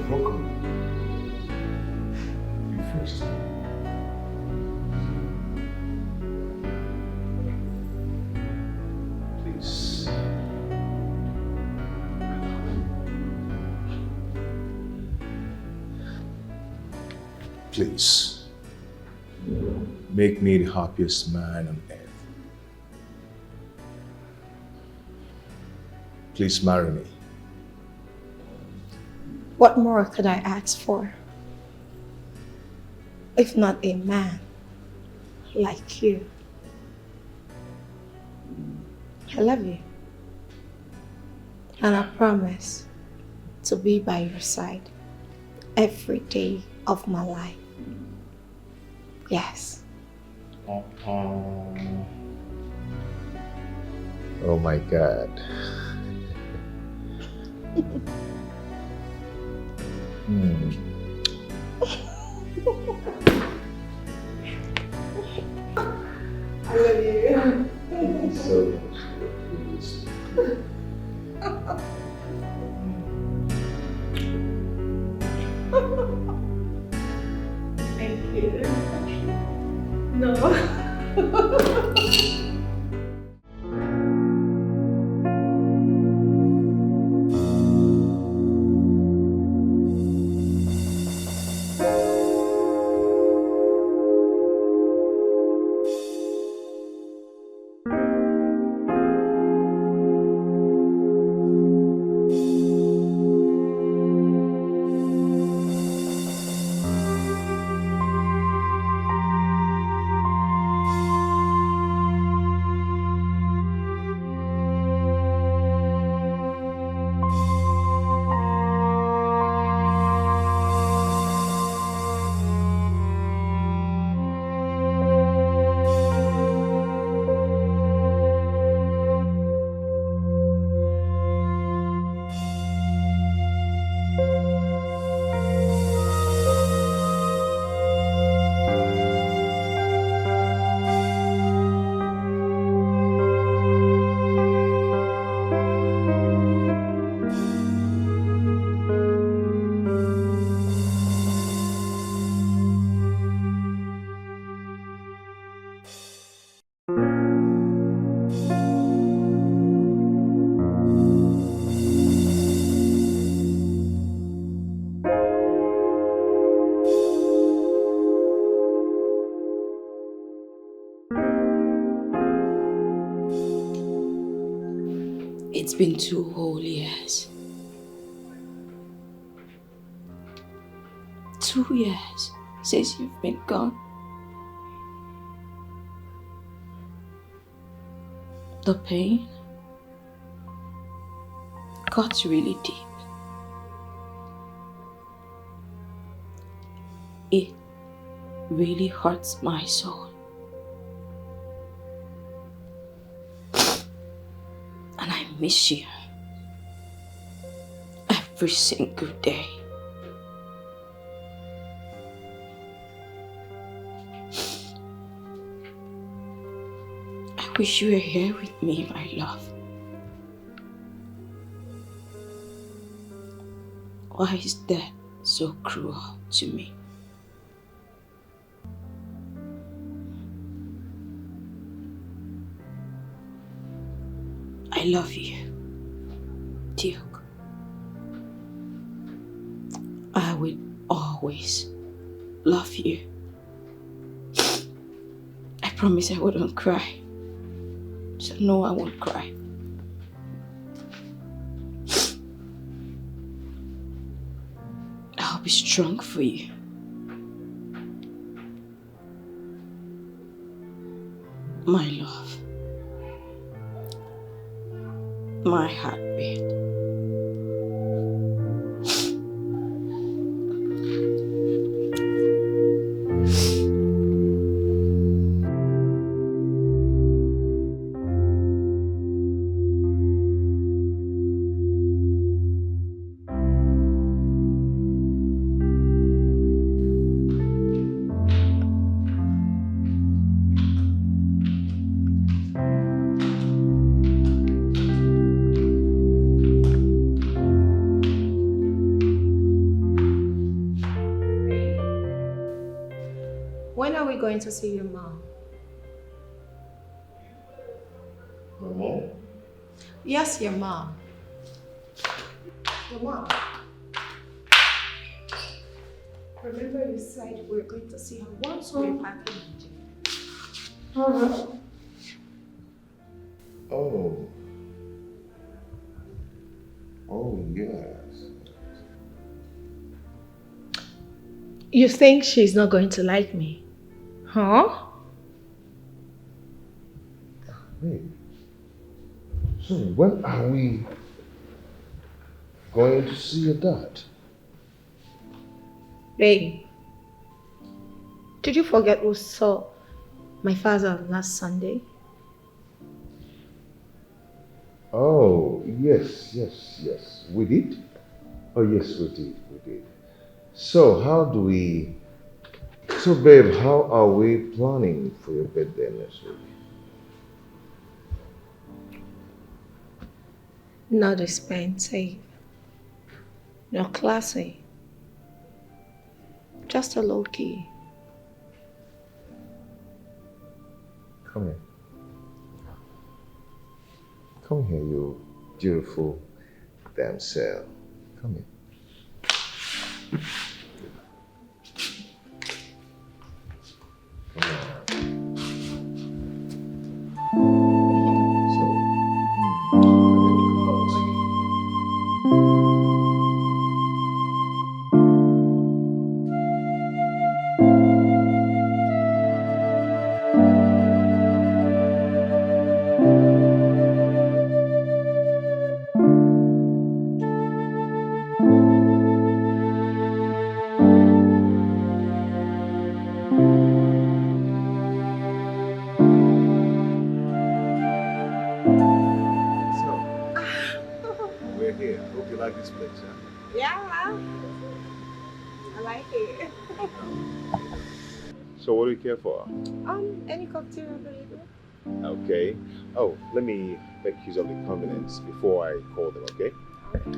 welcome. You first. Please. Please. Make me the happiest man on earth. Please marry me. What more could I ask for? If not a man like you. I love you. And I promise to be by your side every day of my life. Yes. Oh my God. I love you. Thank you so much. Thank you. No. It's been 2 whole years. 2 years since you've been gone. The pain got really deep. It really hurts my soul. And I miss you every single day. I wish you were here with me, my love. Why is death so cruel to me? I love you, Duke. I will always love you. I promise I wouldn't cry. So no, I won't cry. I'll be strong for you. My love. My heartbeat. When are we going to see your mom? My mom? Yes, your mom. Your mom. Remember you said we were going to see her once we're back in Nigeria. Oh. Oh, yes. You think she's not going to like me? Huh? Hey. So when are we going to see your dad? Babe, did you forget we saw my father last Sunday? Oh, yes. We did? Oh, yes, we did. So babe, how are we planning for your birthday next week? Not expensive. Not classy. Just a low key. Come here. Come here, you beautiful damsel. Come here. Come on. We're here. Hope you like this place, huh? Yeah, I like it. So what do you care for? Any cocktail available? Okay. Oh, let me make use of the convenience before I call them, okay?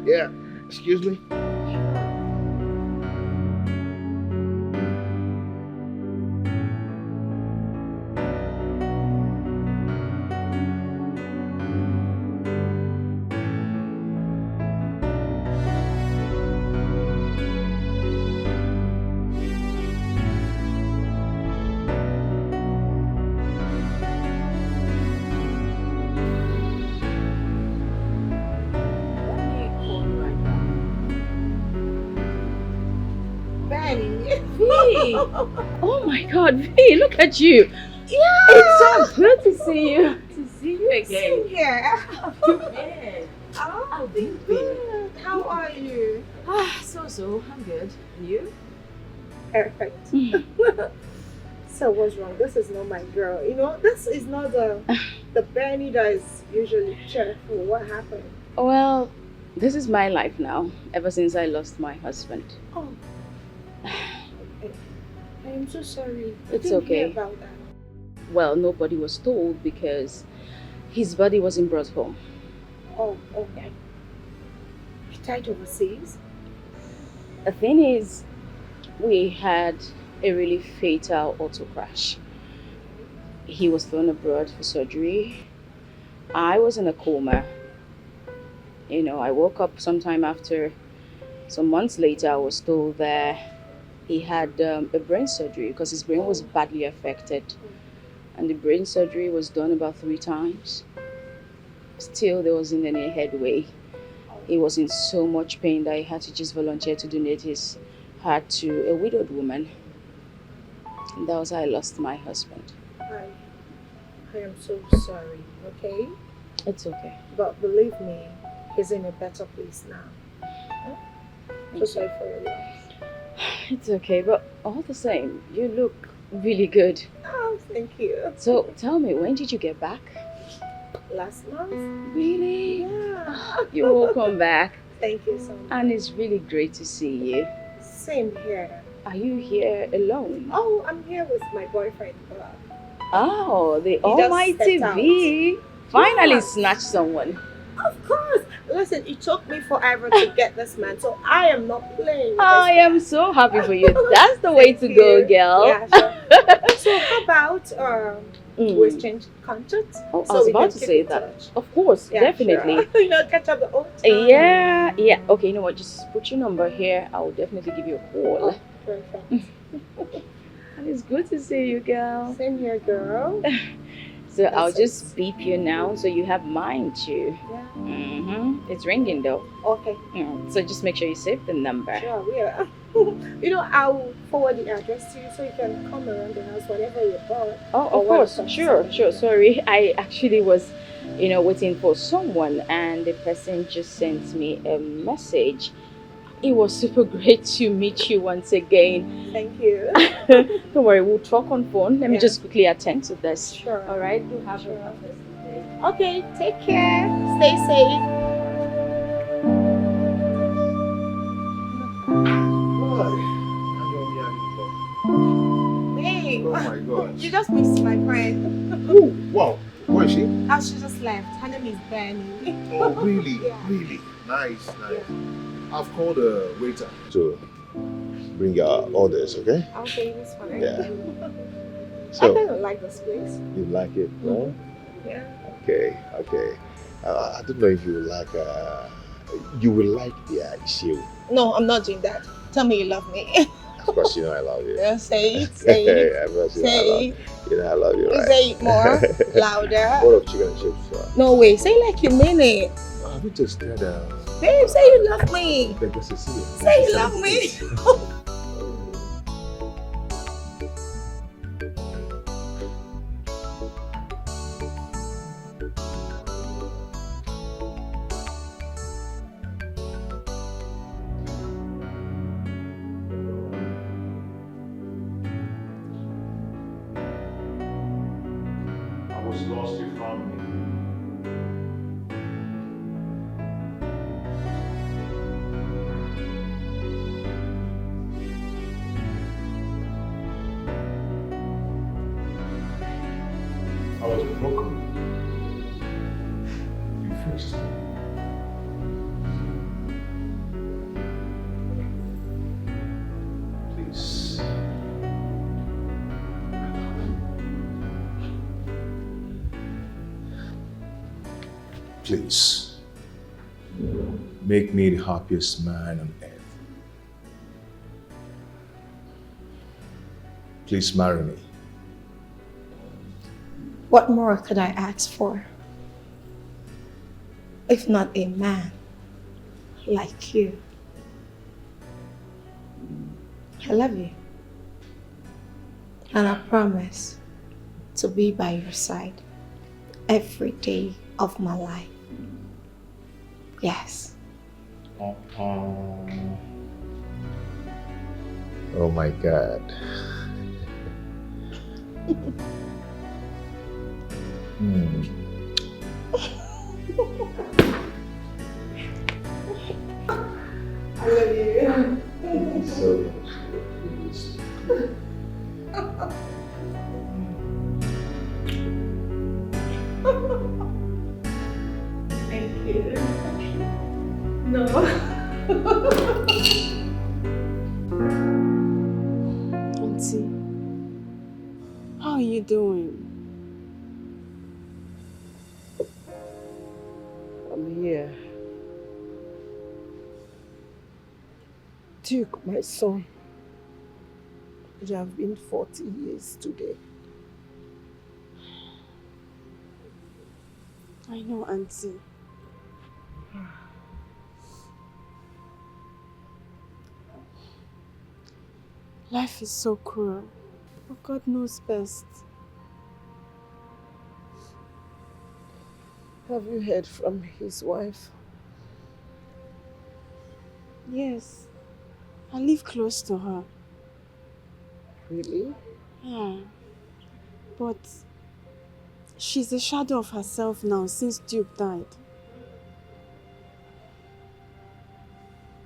Yeah. Excuse me? Oh my God, V, look at you. Yeah. It's so good to see you. To see you again. Yeah. Yeah. Oh, good. How are you? So, I'm good. And you? Perfect. So what's wrong? This is not my girl. You know, this is not the Benny that is usually cheerful. What happened? Well, this is my life now, ever since I lost my husband. Oh. I am so sorry. I It's didn't okay. hear about that. Well, nobody was told because his body wasn't brought home. Oh, okay. You died overseas? The thing is, we had a really fatal auto crash. He was flown abroad for surgery. I was in a coma. You know, I woke up sometime after, some months later, I was told that he had a brain surgery because his brain was badly affected. And the brain surgery was done about 3 times. Still, there wasn't any headway. He was in so much pain that he had to just volunteer to donate his heart to a widowed woman. And that was how I lost my husband. I am so sorry, okay? It's okay. But believe me, he's in a better place now. So sorry for your loss. It's okay, but all the same, you look really good. Oh, thank you. So tell me, when did you get back? Last month? Really? Yeah. You will come back. Thank you so much. And it's really great to see you. Same here. Are you here alone? Oh, I'm here with my boyfriend. Oh, the He just almighty stepped V. Finally Yeah. snatched someone. Of course. Listen, it took me forever to get this man, so I am not playing. I am so happy for you. That's the way to go, girl. Yeah, sure. So how about we exchange contact Oh, I so was we about can to keep say in that. touch? Of course, Yeah, definitely. sure. Catch up the old time. Yeah. Okay, you know what? Just put your number here. I will definitely give you a call. Oh, perfect. And it's good to see you, girl. Same here, girl. So I'll That's just it. beep you now so you have mine too. Yeah. It's ringing though. Okay. So just make sure you save the number. Sure, we are. I'll forward the address to you so you can come around the house whenever you're bored. Oh, or of wanna course. talk to Sure. somebody. Sorry. I actually was, waiting for someone and the person just sent me a message. It was super great to meet you once again. Thank you. Don't worry, we'll talk on phone. Let me Yeah. just quickly attend to this. Sure. All right. You have Sure. a fantastic day. Okay, take care. Stay safe. Hey, Oh my gosh. you just missed my friend. Oh, wow. Where is she? Oh, she just left. Her name is Benny. Oh, really? Yeah. Really? Nice. I've called a waiter to bring your orders, okay? Okay, it's fine. Yeah. I So, kind of like this place. you like it, right? Yeah. Okay. I don't know if you like, you will like the issue. No, I'm not doing that. Tell me you love me. Of course, you know I love you. Yeah, say it. Say it. Of course, Say it. you know I love you, right? Say it more. Louder. What of chicken and chips? No way. Say it like you mean it. Have you tasted Babe, say you love me. the Sicilian? Say you love me. I was lost, you found me. I was broken. You fixed me. Please. Please. Make me the happiest man on earth. Please marry me. What more could I ask for? If not a man like you. I love you. And I promise to be by your side every day of my life. Yes. Oh my God. I love you. Thank you so much. Please. Thank you. No. Auntie, how are you doing? I'm here. Duke, my son, you have been 40 years today. I know, Auntie. Life is so cruel, but God knows best. Have you heard from his wife? Yes, I live close to her. Really? Yeah, but she's a shadow of herself now since Duke died.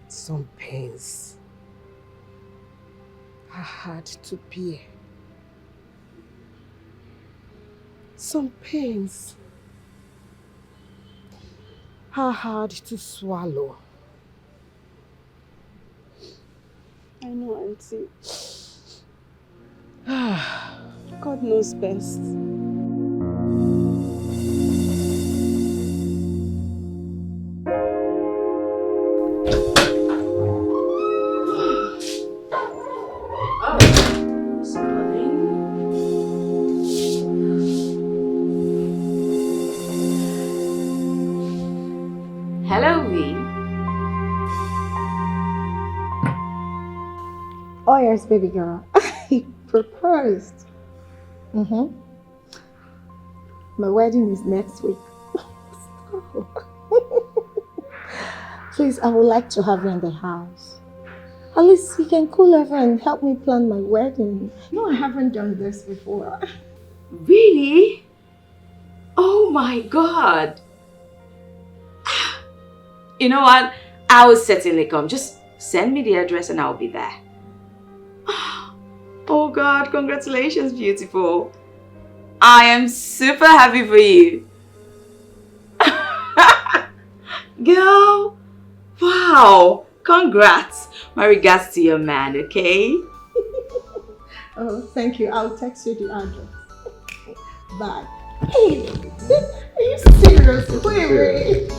Some pains are hard to bear. Some pains are hard to swallow. I know, Auntie. God knows best. Hello, V. Oh yes, baby girl. He proposed. My wedding is next week. Please, I would like to have you in the house. At least you can cool over and help me plan my wedding. No, I haven't done this before. Really? Oh my God. You know what? I will certainly come. Just send me the address and I'll be there. Oh God, congratulations, beautiful. I am super happy for you. Girl, wow, congrats. My regards to your man, okay? Oh, thank you. I'll text you the address. Bye. Hey, are you serious? Wait.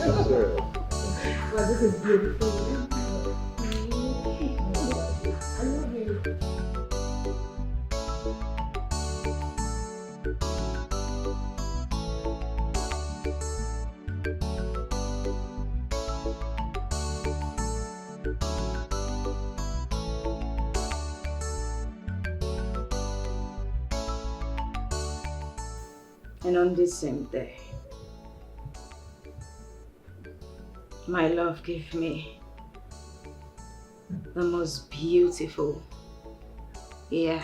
Well, this is beautiful. I love you. And on this same day, my love gave me the most beautiful yet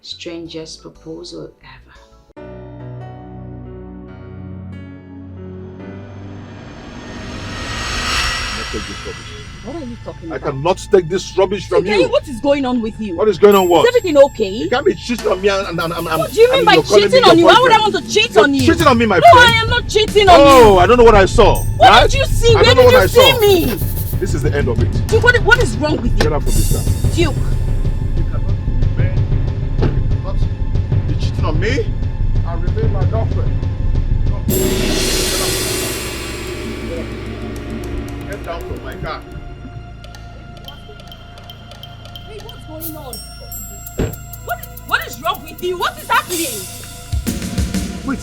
strangest proposal ever. Take this rubbish. What are you talking I about? cannot take this rubbish from you. What is going on with you? What is going on? What? Is everything okay? You can't be cheating on me and What do you mean by cheating on you? Why would I want to cheat on you? Cheating on me, my No, friend. I am not cheating on you. Oh, I don't know what I saw. What right? did you see? I Where don't know did what you I see saw. me? This is the end of it. Duke, what is wrong with Get you? out from this car. Duke. You cannot be cheating on me and remain my girlfriend. Come. Get down from my car. Hey, what's going on? What is wrong with you? What is happening? Wait.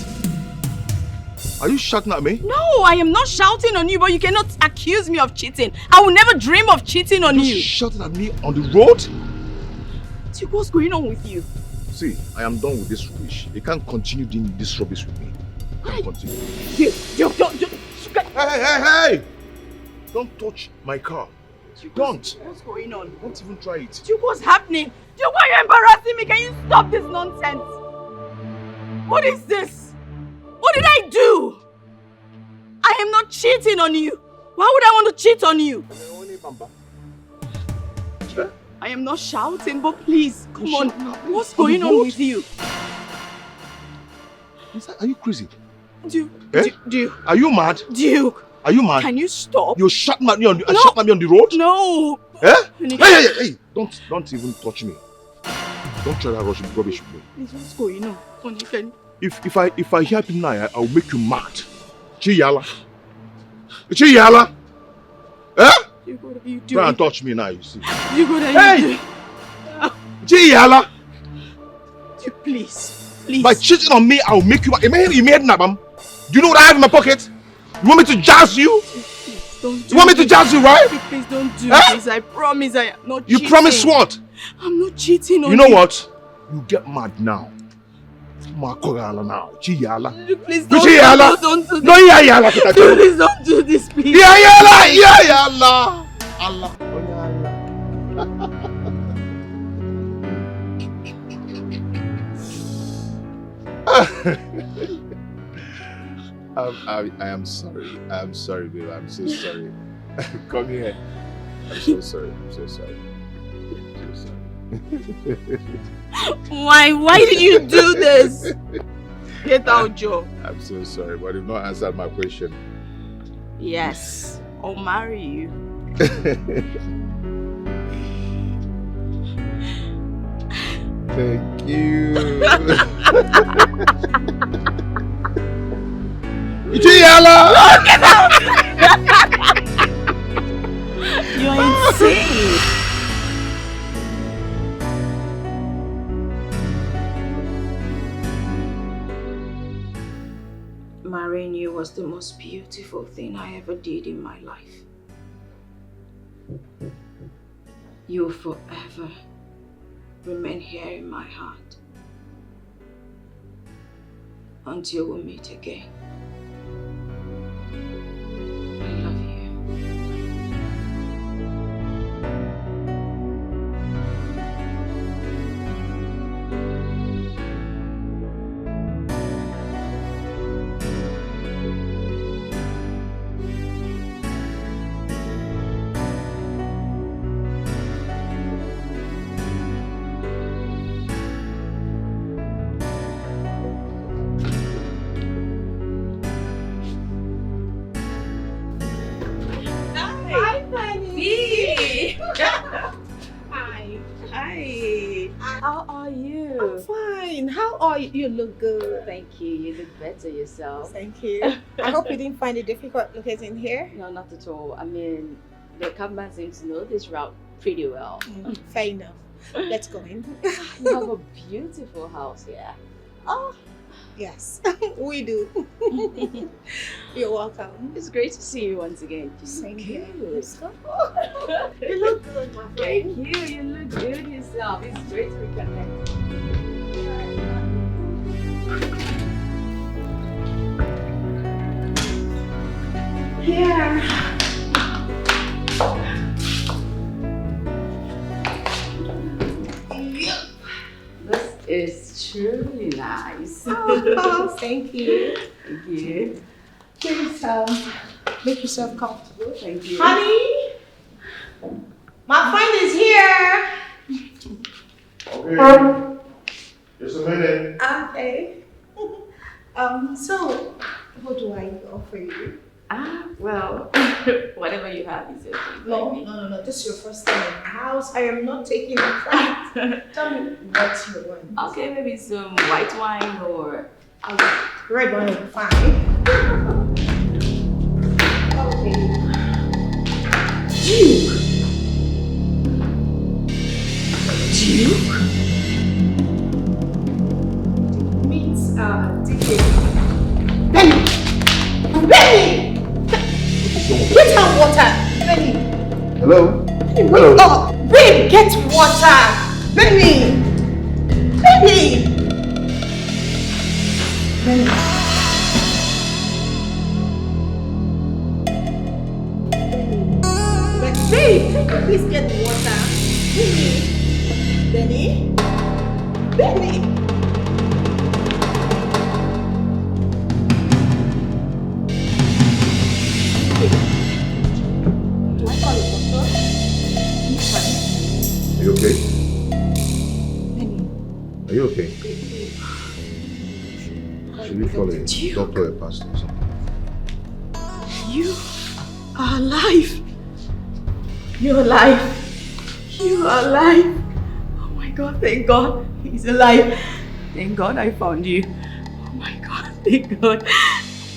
Are you shouting at me? No, I am not shouting on you, but you cannot accuse me of cheating. I will never dream of cheating on you. You shouting at me on the road? Duke, what's going on with you? See, I am done with this rubbish. You can't continue doing this rubbish with me. You can't continue. Duke, don't. Hey! Don't touch my car. Don't. What's going on? Don't even try it. Duke, what's happening? Duke, why are you embarrassing me? Can you stop this nonsense? What is this? What did I do? I am not cheating on you. Why would I want to cheat on you? I am not shouting, but please, come on. What's going on with you? Are you crazy? Duke, Eh? Duke. Are you mad? Duke. Are you mad? Can you stop? You're shouting at me on the, No. shouting at me on the road? No. Eh? Honey, Hey! Don't even touch me. Don't try that rubbish with me. please, what's going on? Honey, can you? If I hear people now, I'll make you mad. Chiyala. Chiyala. Eh? Duke, what are you Try and doing? touch me now, you see. Duke, what are you doing? Chiyala. Duke, please. Please. By cheating on me, I'll make you mad. You made nabam. Do you know what I have in my pocket? You want me to jazz you? Please, don't do You want me to this. jazz you, right? Please don't do Eh? this. I promise I am not You cheating. promise what? I'm not cheating on You know what? You get mad now. Makorala now. Chiyala. Duke, please You don't Chiyala. don't do this. No, yala. Duke, please don't do this, please. Yala. Allah. I am sorry. I'm sorry, babe. I'm so sorry. Come here. I'm so sorry. I'm so sorry. I'm so sorry. Why did you do this? Get out, Joe. I'm so sorry, but you've not answered my question. Yes, I'll marry you. Thank you. Get out! You're insane. Marrying you was the most beautiful thing I ever did in my life. You'll forever remain here in my heart until we meet again. I love you. How are you? I'm fine. How are you? You look good. Thank you. You look better yourself. Thank you. I hope you didn't find it difficult locating here. No, not at all. I mean, the cabman seems to know this route pretty well. Fair enough. Let's go in. You have a beautiful house here. Oh, yes, we do. You're welcome. It's great to see you once again. Same here. Good. You look good, my friend. Thank you. You look good yourself. It's great to reconnect. Here. This is truly nice. Oh, thank you. Thank you. Please make yourself comfortable. Thank you. Honey, my friend is here. Okay. Just a minute. Okay. So, what do I offer you? Well, whatever you have is okay. No. This is your first time in the house. I am not taking a flight. Tell me what you want. Okay, maybe some white wine or Red wine will be fine. Okay. Duke. Means ticket. Benny. Get her water. Benny. Hello? Benny, Hello? wake up. Babe, get water. Benny. Benny. Babe, can you please get water? Benny. Benny. Do I call a doctor? Are you okay? Benny. Are you okay? Should we call a doctor or a pastor or something? You are alive. You're alive. You are alive. Oh my God, thank God. He's alive. Thank God I found you. Oh my God, thank God.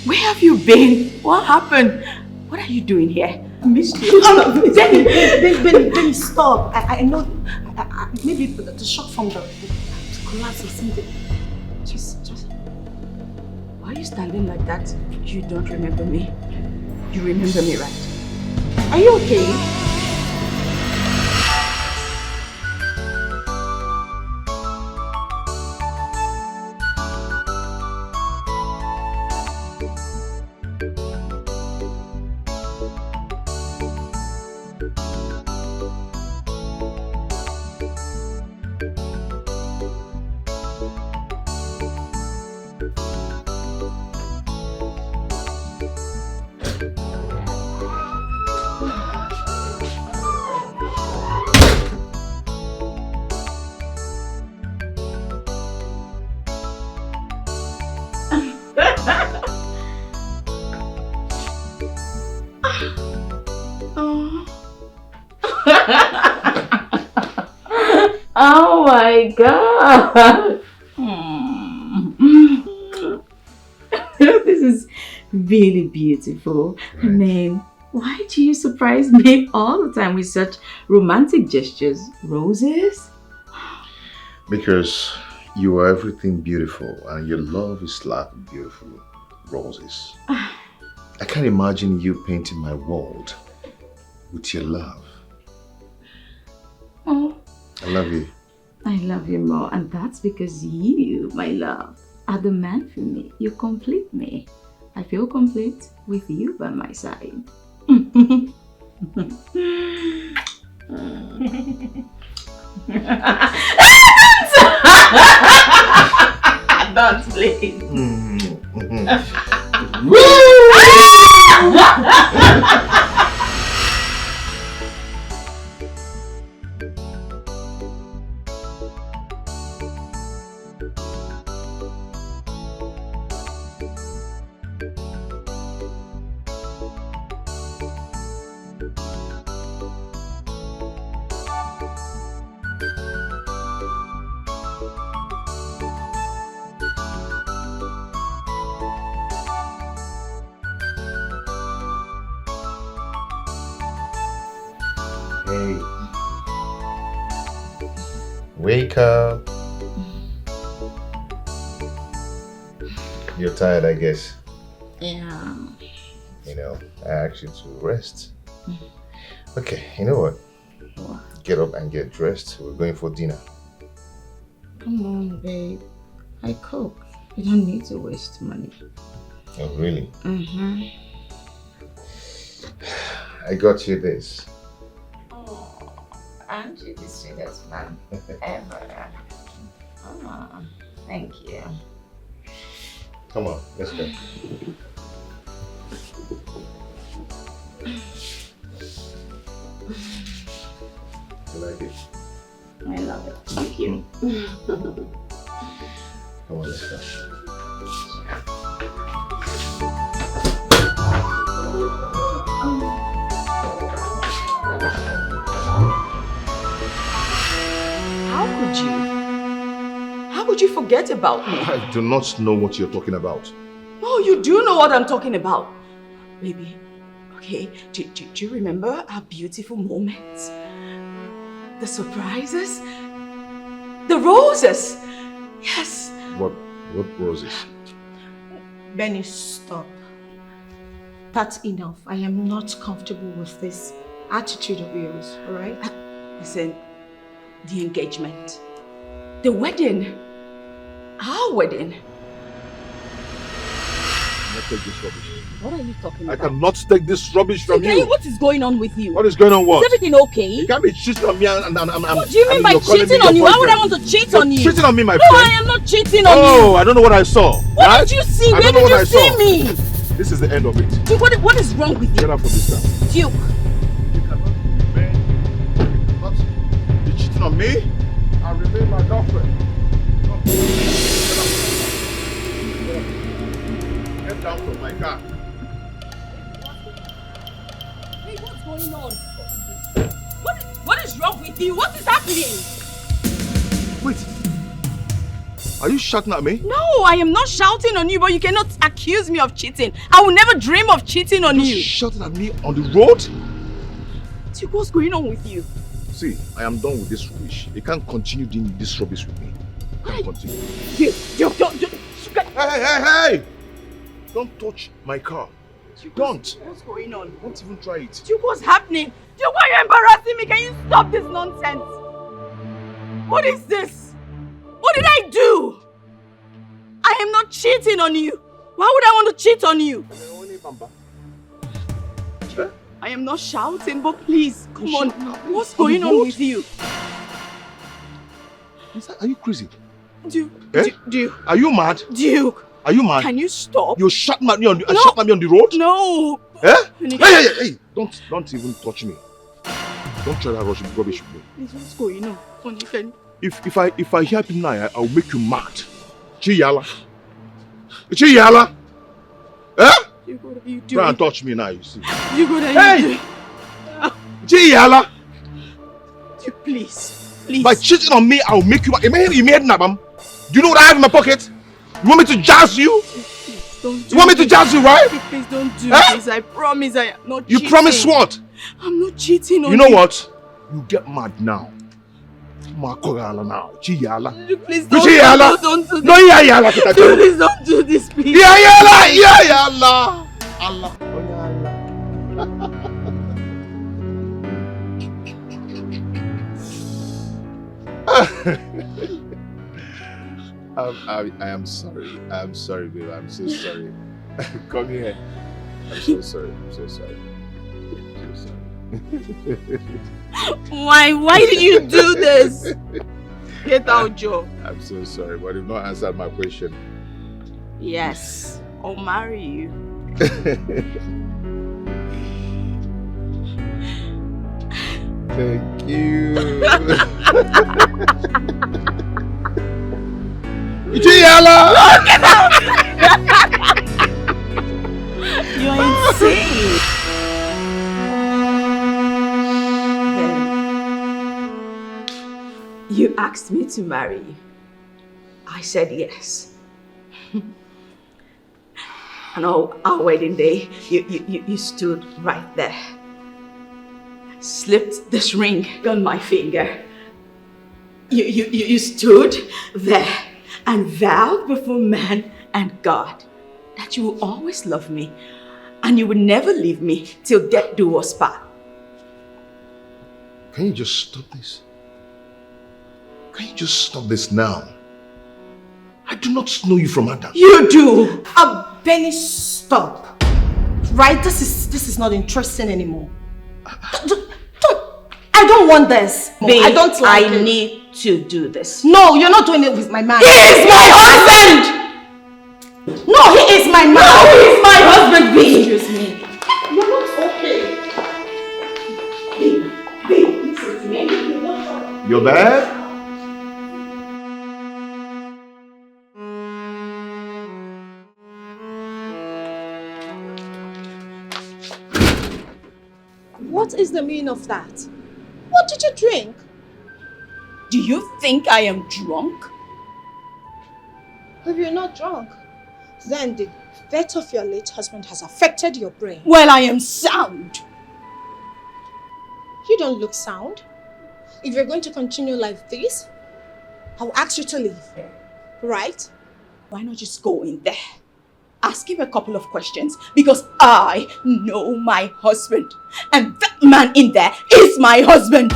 Where have you been? What happened? What are you doing here? I missed you. Benny, stop. I know. Maybe the shock from the collapse or something. Just. Why are you standing like that? You don't remember me. You remember me, right? Are you okay? Oh my God! This is really beautiful. Right. I mean, why do you surprise me all the time with such romantic gestures? Roses? Because you are everything beautiful and your love is like beautiful roses. I can't imagine you painting my world with your love. Oh, I love you. I love you more, and that's because you, my love, are the man for me. You complete me. I feel complete with you by my side. Dance, please. Hey. Wake up. You're tired, I guess. Yeah. You know, I asked you to rest. Okay, you know what? What? Get up and get dressed. We're going for dinner. Come on, babe. I cook. You don't need to waste money. Oh, really? Mm-hmm. I got you this. Oh, aren't you the sweetest man ever? Oh, thank you. Come on, let's go. You like it? I love it. Thank you. Come on, let's go. How could you forget about me? I do not know what you're talking about. No, you do know what I'm talking about. Baby, okay, do you remember our beautiful moments? The surprises? The roses? Yes. What roses? Benny, stop. That's enough. I am not comfortable with this attitude of yours, alright? Listen, the engagement, the wedding, our wedding. I cannot take this rubbish. What are you talking I about? cannot take this rubbish from you. What is going on with you? What is going on? What? Is everything okay? You can't be cheating on me and What do you mean by cheating on you? Why would I want to cheat on you? Cheating on me, my No, friend. I am not cheating on you. Oh, I don't know what I saw. What right? did you see? I Where don't know did what you I see saw. me? This is the end of it. Duke, what is wrong with Get you? out from this car. Duke. You cannot remain. What? You cheating on me? I'll remain my girlfriend. Come. Get down from my car. Hey, what's going on? What is wrong with you? What is happening? Wait. Are you shouting at me? No, I am not shouting on you, but you cannot accuse me of cheating. I will never dream of cheating on you. Shouting at me on the road? Duke, what's going on with you? See, I am done with this rubbish. You can't continue doing this rubbish with me. You can't continue. Duke, don't. Hey! Don't touch my car. Don't. What's going on? Don't even try it. Duke, what's happening? Duke, why are you embarrassing me? Can you stop this nonsense? What is this? What did I do? I am not cheating on you. Why would I want to cheat on you? I am not shouting, but please, come on. What's going on with you? Are you crazy? Duke, Eh? Duke. Are you mad? Duke. Are you mad? Can you stop? You shot at me on the, No. shot at me on the road? No. Eh? Honey, Hey! Don't even touch me. Don't try that rubbish with me. Please, what's going on? Honey, can If I hear him now, I'll make you mad. Chiyala. Chiyala. Eh? you what are you Try doing? and touch me now, you see. You what are Hey! you doing? Chiyala. Duke, please. By cheating on me, I'll make you mad. You made nabam. Do you know what I have in my pocket? You want me to jazz you? Don't do You want me to jazz you, right? Please don't do Huh? this. I promise I am not You cheating. promise what? I'm not cheating on You you. know what? You get mad now. Now. Chiyala. Please Chiyala. don't do this. No, yala. Please don't do this, please. Yala. Allah. I am sorry. I'm sorry, babe. I'm so sorry. Come here. I'm so sorry. I'm so sorry. I'm so sorry. Why did you do this? Get out, Joe. I'm so sorry, but you've not answered my question. Yes, I'll marry you. Thank you. You're insane. You asked me to marry you. I said yes. And on our wedding day, you stood right there. Slipped this ring on my finger. You stood there and vowed before man and God that you will always love me and you will never leave me till death do us part. Can you just stop this? Can you just stop this now? I do not know you from Adam. You do! Benny, stop. Right? This is not interesting anymore. I don't want this. Babe, I don't like I it. need to do this. No, you're not doing it with my man. He is my husband! No, he is my man. No, he is my husband, B! Excuse me. You're not okay. Babe, listen to me. You're bad? What is the meaning of that? What did you drink? Do you think I am drunk? If you're not drunk, then the death of your late husband has affected your brain. Well, I am sound. You don't look sound. If you're going to continue like this, I'll ask you to leave. Right? Why not just go in there? Ask him a couple of questions because I know my husband and that man in there is my husband.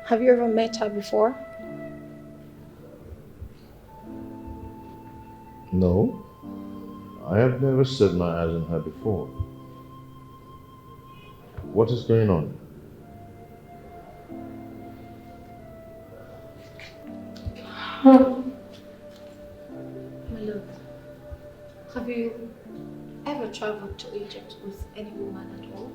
Have you ever met her before? No. I have never set my eyes on her before. What is going on? My love, have you ever traveled to Egypt with any woman at all?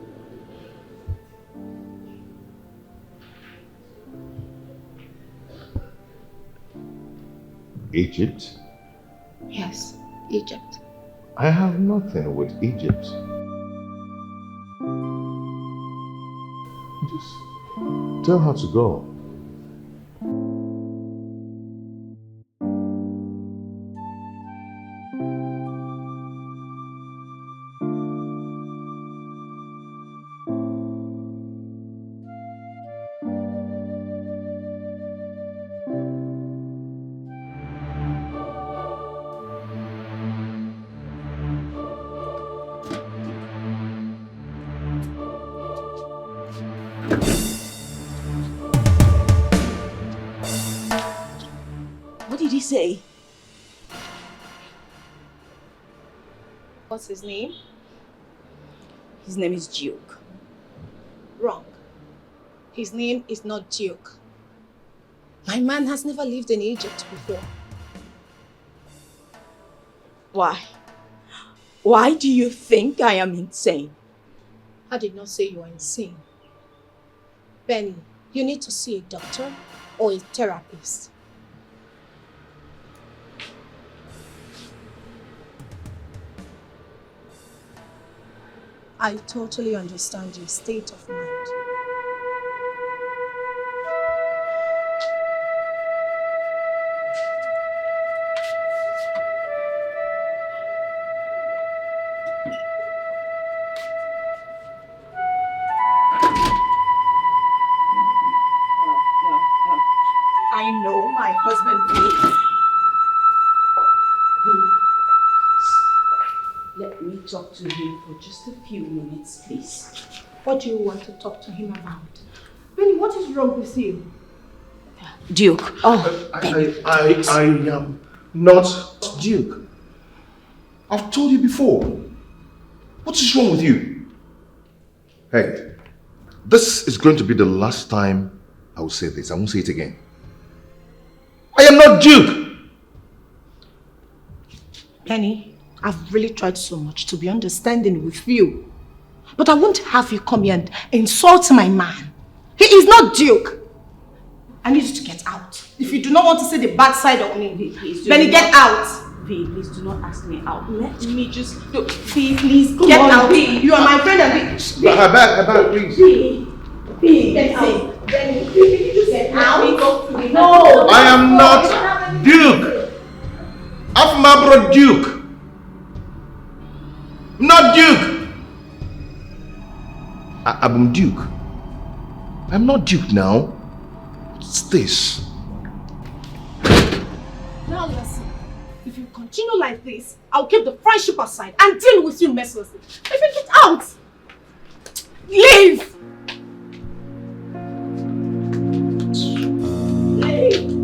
Egypt? Yes, Egypt. I have nothing with Egypt. Just tell her to go. What did he say? What's his name? His name is Duke. Wrong. His name is not Duke. My man has never lived in Egypt before. Why? Why do you think I am insane? I did not say you are insane. Benny, you need to see a doctor or a therapist. I totally understand your state of mind. I know my husband Let me talk to him for just a few minutes, please. What do you want to talk to him about? Benny, what is wrong with you? Duke. I am not Duke. I've told you before. What is wrong with you? Hey, this is going to be the last time I will say this. I won't say it again. I am not Duke. Benny, I've really tried so much to be understanding with you. But I won't have you come here and insult my man. He is not Duke. I need you to get out. If you do not want to see the bad side of me, Benny, get out. V, please do not ask me out. Let me just... V, please, come Get on, out. V. You are my friend and V. Her back, please. V, Get out. Benny, please get out. No. I am not Duke. I'm my brother Duke. Not Duke. I'm Duke. I'm not Duke now. What's this? Now listen. If you continue like this, I'll keep the friendship aside and deal with you mercilessly. If you get out, leave. Leave.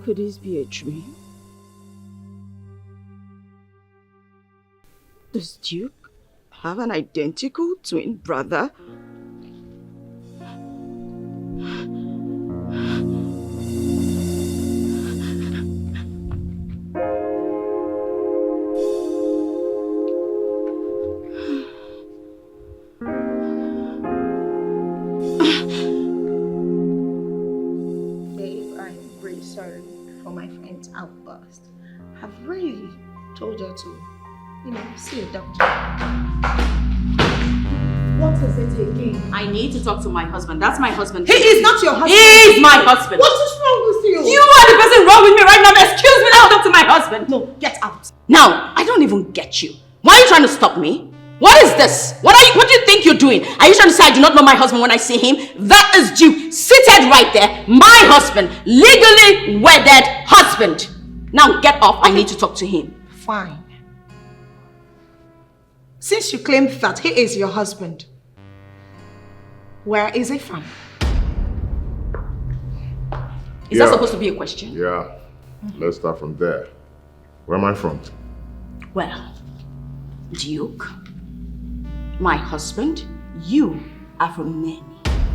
Could this be a dream? Does Duke have an identical twin brother? Outburst. I've really told her to, see a doctor. What is it again? I need to talk to my husband. That's my husband. He is not your husband. He is my husband. What is wrong with you? You are the person wrong with me right now. Excuse me, now talk to my husband. No, get out. Now, I don't even get you. Why are you trying to stop me? What is this? What do you think you're doing? Are you trying to say I do not know my husband when I see him? That is Duke, seated right there. My husband, legally wedded husband. Now get off. I need to talk to him. Fine. Since you claim that he is your husband, where is he from? Is that supposed to be a question? Yeah. Let's start from there. Where am I from? Well, Duke, my husband, you are from Nanny.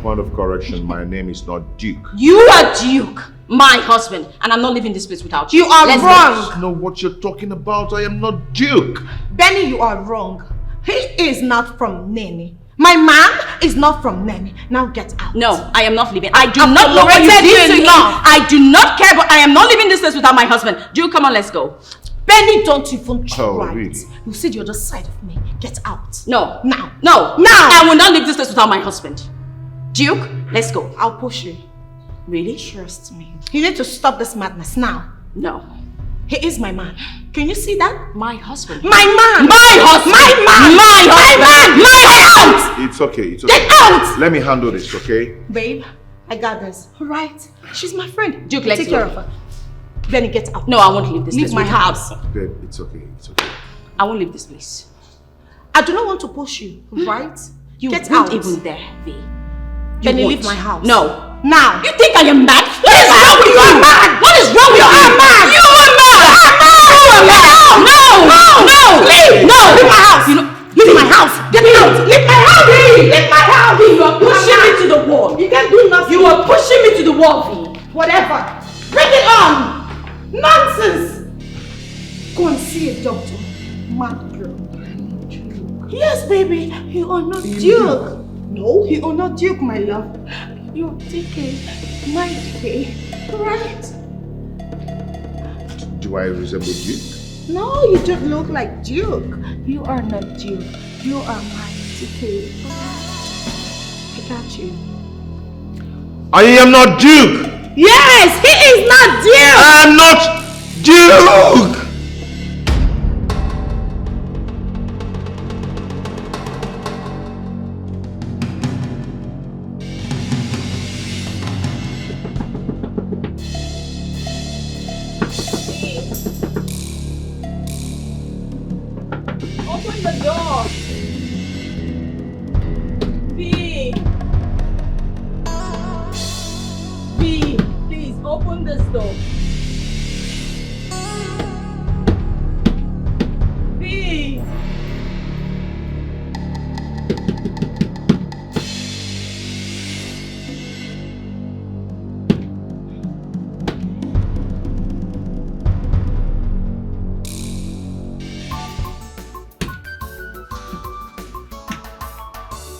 Point of correction, my name is not Duke. You are Duke, my husband, and I'm not leaving this place without you. You are Let's wrong. I know what you're talking about. I am not Duke. Benny, you are wrong. He is not from Nene. My man is not from Nene. Now get out. No, I am not leaving. I do not know what you tolerated did to you him. enough. I do not care, but I am not leaving this place without my husband. Duke, come on, let's go. Benny, don't even try really? it. You see the other side of me. Get out. No. Now. No. Now. I will not leave this place without my husband. Duke, let's go. I'll push you. Really? Trust me. You need to stop this madness now. No. He is my man. Can you see that? My husband. My man! My husband! My man! My husband! My husband! It's okay, it's okay. Get out! Let me handle this, okay? Babe, I got this. Alright? She's my friend. Duke, let's Take go. care of her. Benny, get out. No, I won't leave this Leave place. my without- house. Babe, it's okay, it's okay. I won't leave this place. I do not want to push you, right? You get won't out. even dare, V. Benny, won't. leave my house. No. Now. You think I am mad? What is wrong with you? You are mad. What is wrong with you? You are mad. You are mad. You are mad. No. No. Leave. No. Leave my house. You know, Leave my house. Get out. Leave my house. Leave my house. you are pushing me to the wall. You can't do nothing. You are pushing me to the wall, V. Whatever. Bring it on. Nonsense. Go and see a doctor. Mad girl. Yes, baby. You are not Duke. No, you are not Duke, my love. You're DK. My DK. Right? Do I resemble you? No, you don't look like Duke. You are not Duke. You are my DK. I got you. I am not Duke! Yes, he is not Duke! I am not Duke! Open the door. V. V, please open this door. V.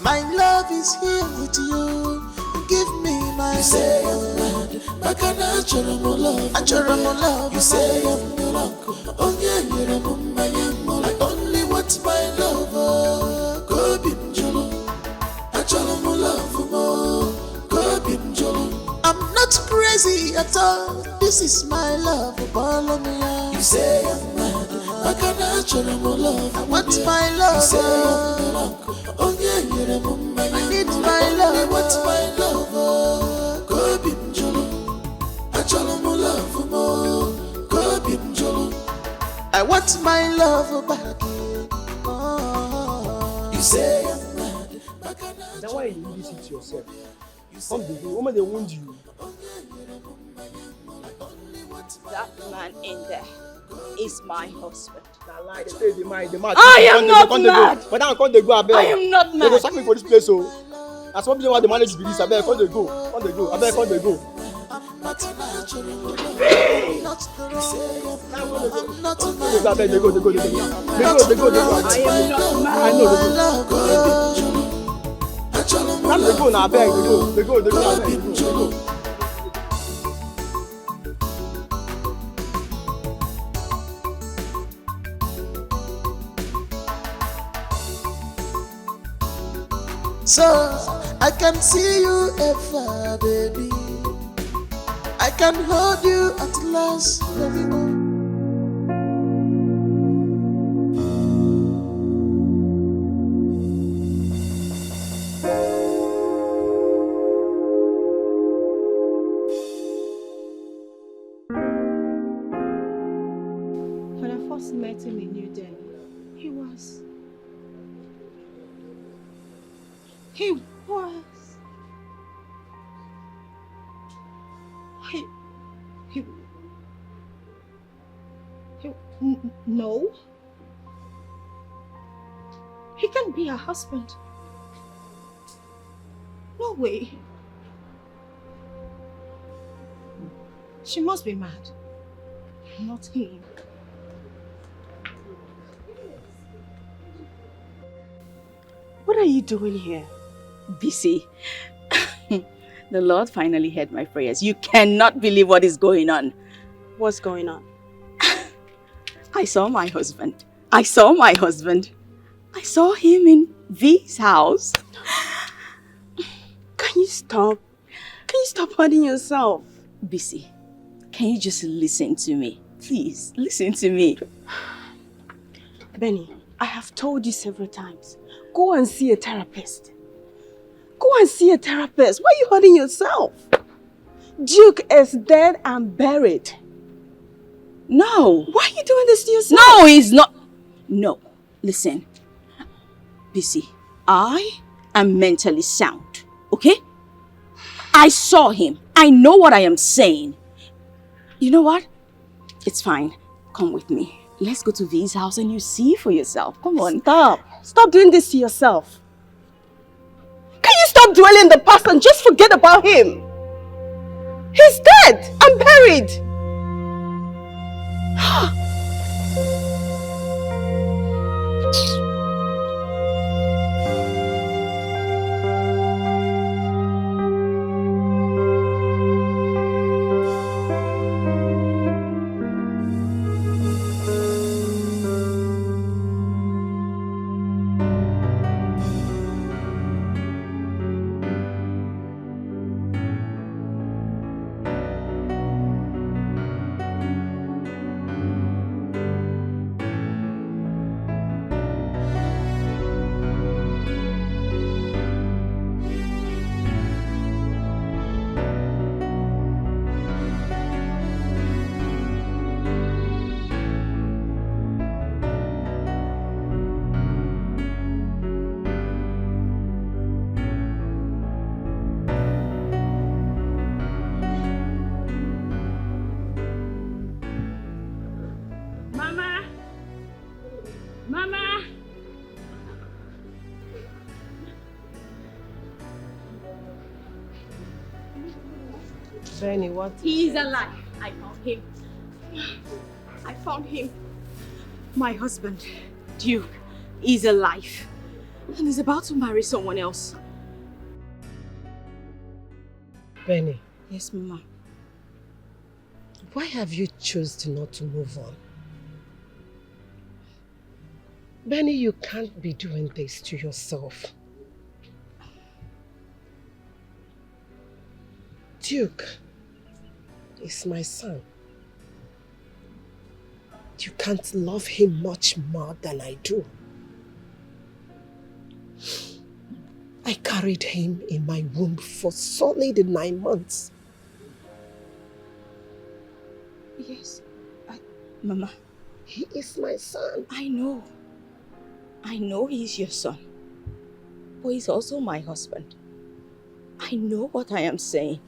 My love is here with you. Give me my you say I'm mad, but can I love? I love. You say I'm miracle. Oh yeah, you're I only want my lover. Go bim jolo. I love more. Go bim jolo. I'm not crazy at all. This is my love. Follow me out. You say I'm mad, but can I love? I want my lover. You say I'm miracle. Oh yeah, you're I need my love. I want my lover. Go bim jolo. I love more. Go bim jolo. I want my lover back. Oh. You say I'm mad. Is that why you do this to yourself? Come the woman they wound you. That man in there is my husband. Nah, lie, they say the man. I am not mad. But now come they go abeg. I am not They go mad. sack me for this place, so. That's one reason why the manage be this. Abeg, come they go. Come they go. Abeg, come they go. I'm not natural. Not the wrong. I'm not Come they go. Abeg, they go. They go. They go. They go. They go. I am not mad. I know they go. Now they go now. Abeg, they go. They go. They go. Abeg, they go. So I can see you ever, baby. I can hold you at last, baby. When I first met him in New Delhi, he was. He, no. He can't be her husband. No way. She must be mad. Not him. What are you doing here? Busy. The Lord finally heard my prayers. You cannot believe what is going on. What's going on? I saw my husband. I saw him in V's house. Can you stop? Can you stop hurting yourself? Busy, can you just listen to me? Please, listen to me. Benny, I have told you several times. Go and see a therapist. Go and see a therapist. Why are you hurting yourself? Duke is dead and buried. No. Why are you doing this to yourself? No, he's not. No, listen. Busy, I am mentally sound, okay? I saw him. I know what I am saying. You know what? It's fine. Come with me. Let's go to V's house and you see for yourself. Come on. Stop. Stop doing this to yourself. Can you stop dwelling in the past and just forget about him? He's dead and buried. Benny, what? He's alive. I found him. I found him. My husband, Duke, is alive. And he's about to marry someone else. Benny. Yes, Mama. Why have you chosen not to move on? Benny, you can't be doing this to yourself. Duke is my son. You can't love him much more than I do. I carried him in my womb for solid 9 months. Yes, Mama. He is my son. I know. I know he's your son. But he's also my husband. I know what I am saying.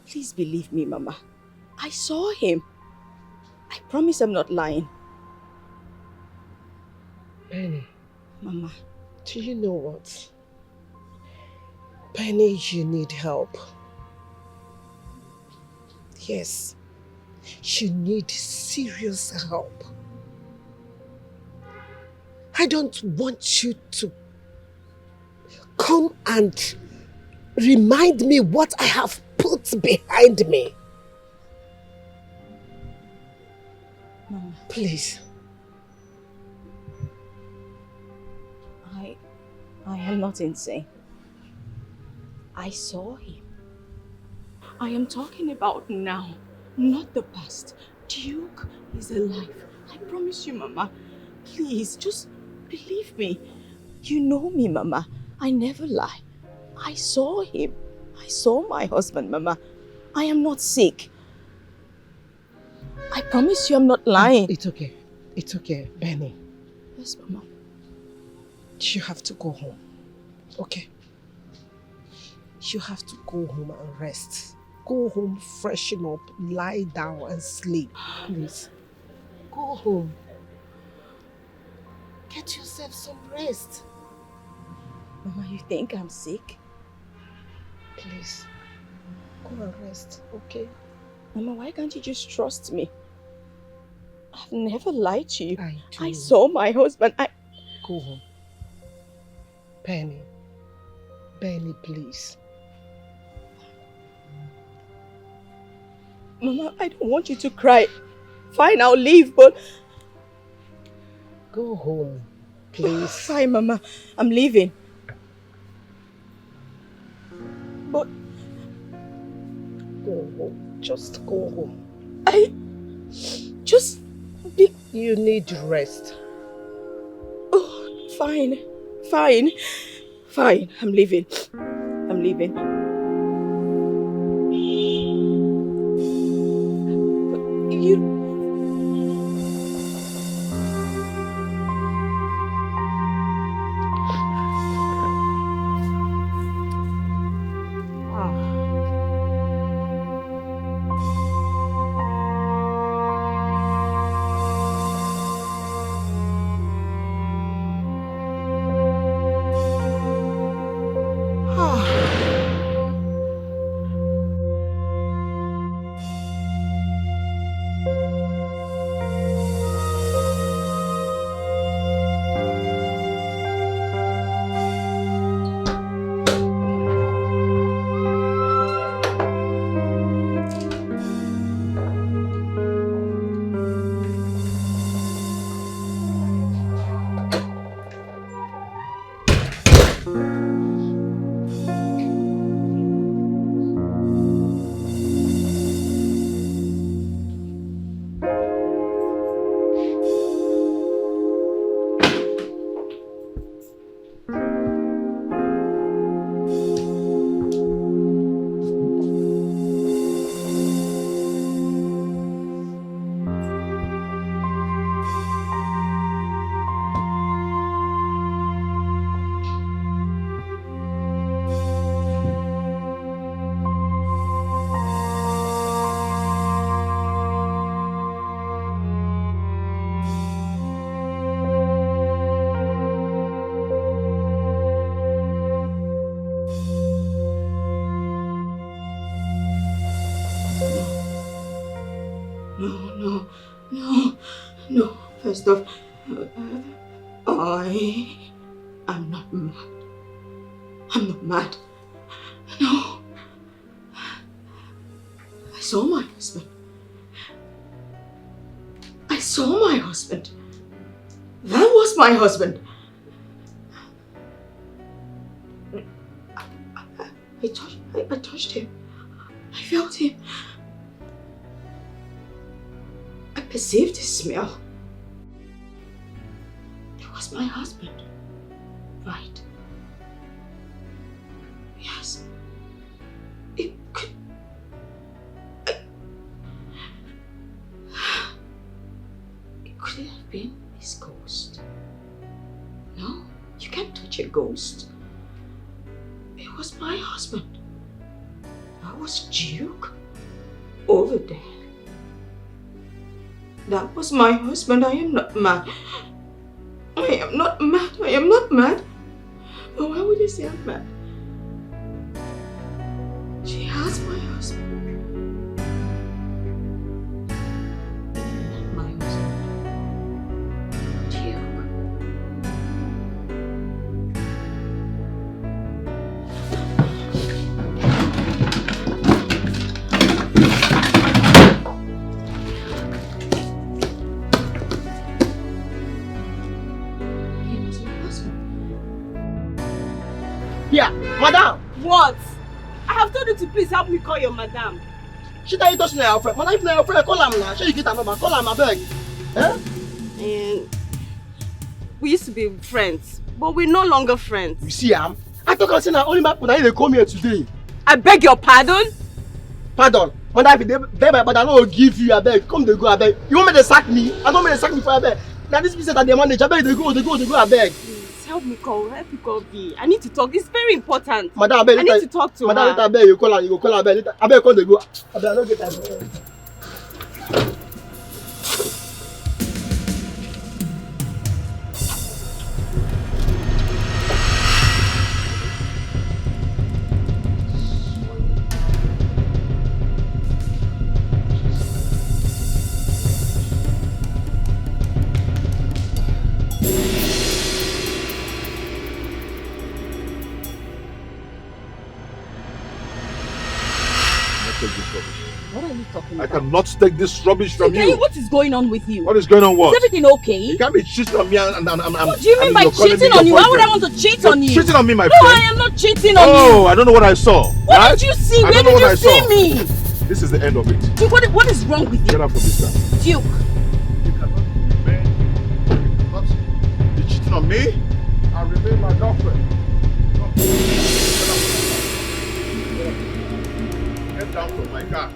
Please believe me, Mama. I saw him. I promise I'm not lying. Benny. Mama. Do you know what? Benny, you need help. Yes. You need serious help. I don't want you to come and remind me what I have put behind me. Mama. Please. I am not insane. I saw him. I am talking about now, not the past. Duke is alive. I promise you, Mama. Please, just believe me. You know me, Mama. I never lie. I saw him. I saw my husband, Mama. I am not sick. I promise you I'm not lying. It's okay. It's okay, Benny. Yes, Mama. You have to go home, okay? You have to go home and rest. Go home, freshen up, lie down and sleep, please. Go home. Get yourself some rest. Mama, you think I'm sick? Please, go and rest, okay? Mama, why can't you just trust me? I've never lied to you. I do. I saw my husband. Go home. Penny. Penny, please. Mama, I don't want you to cry. Fine, I'll leave, but... Go home, please. Fine, Mama. I'm leaving. But... Go home. Just go home. Just... You need rest. Oh, fine. Fine. Fine. I'm leaving. I'm leaving. You... No. First off, I am not mad. I'm not mad. No. I saw my husband. I saw my husband. That was my husband. I touched him. I felt him. I perceived his smell. It was my husband. Right. Yes. It could... It could have been his ghost. No, you can't touch a ghost. It was my husband. That was Duke over there. That was my husband. I am not mad. I am not mad. I am not mad. But why would you say I'm mad? She has my husband. Not my husband. Duke. Yeah, madam! What? I have told you to please help me call your madam. She tell you touch your friend. Madam, if na your friend, call am now. Sure you get her number. Call am, abeg. Eh? And we used to be friends, but we're no longer friends. You see am? I talk am say na only my people na dey come here today. I beg your pardon? Pardon. Madam, if you beg my pardon, I no go give you abeg. Come dey go abeg. You want me to sack me? I don't want me to sack me for abeg. Na this business that dey manage. Abeg dey go abeg. Help me call V. I need to talk. It's very important. Madam, abeg, I need to talk to her. Madam, later abeg, you call her. You go call her abeg. Abeg, come dey go. Abeg, I no get time. take this rubbish. What are you talking I about? cannot take this rubbish from you. What is going on with you? What is going on what? Is everything okay? You can't be cheating on me and what do you mean by cheating on you? Why would I want to cheat on you? Cheating on me, my friend. friend. No, I am not cheating on you. Oh, I don't know what I saw. What did you see? Where did you see me? This is the end of it. Duke, what is wrong with you? Get out from this guy. Duke. You cannot be cheating on me and remain my girlfriend. Get down from my car.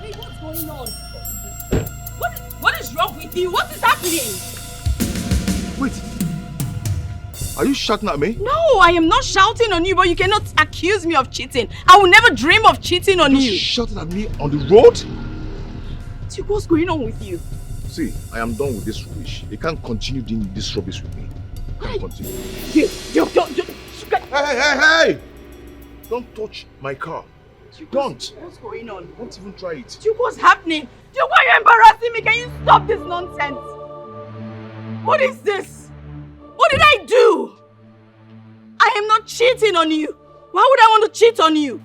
Wait, what's going on? What is wrong with you? What is happening? Wait. Are you shouting at me? No, I am not shouting on you, but you cannot accuse me of cheating. I will never dream of cheating on you. You shouted at me on the road? Duke, what's going on with you? See, I am done with this rubbish. You can't continue doing this rubbish with me. You can't continue. Duke, don't. Hey! Don't touch my car. Don't. What's going on? Don't even try it. Duke, what's happening? Duke, why are you embarrassing me? Can you stop this nonsense? What is this? What did I do? I am not cheating on you. Why would I want to cheat on you?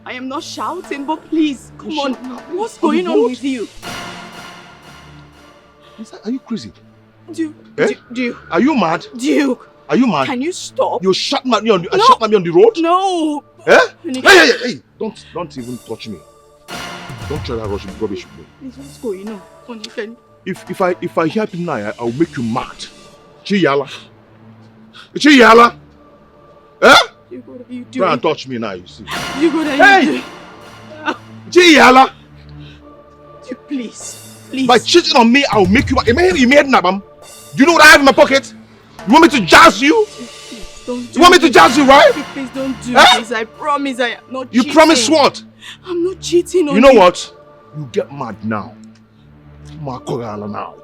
I am not shouting, but please, come on. What's going on with you? Are you crazy? Duke. Are you mad? Duke. Are you mad? Can you stop? You shot at me on the road? No. Hey! Don't even touch me. Don't try that rubbish with me. What's going on? If I hear people now, I'll make you mad. Chiyala. Eh? Duke, what are you doing? Try and touch me now, you see. Duke, what are you doing? Chiyala. Duke, please. By cheating on me, I'll make you mad. You made nabam. Do you know what I have in my pocket? You want me to jazz you? Please, don't do You want me to jazz you, right? Please don't do this. I promise I am not cheating. You promise what? I'm not cheating on you. You know what? You get mad now. Now.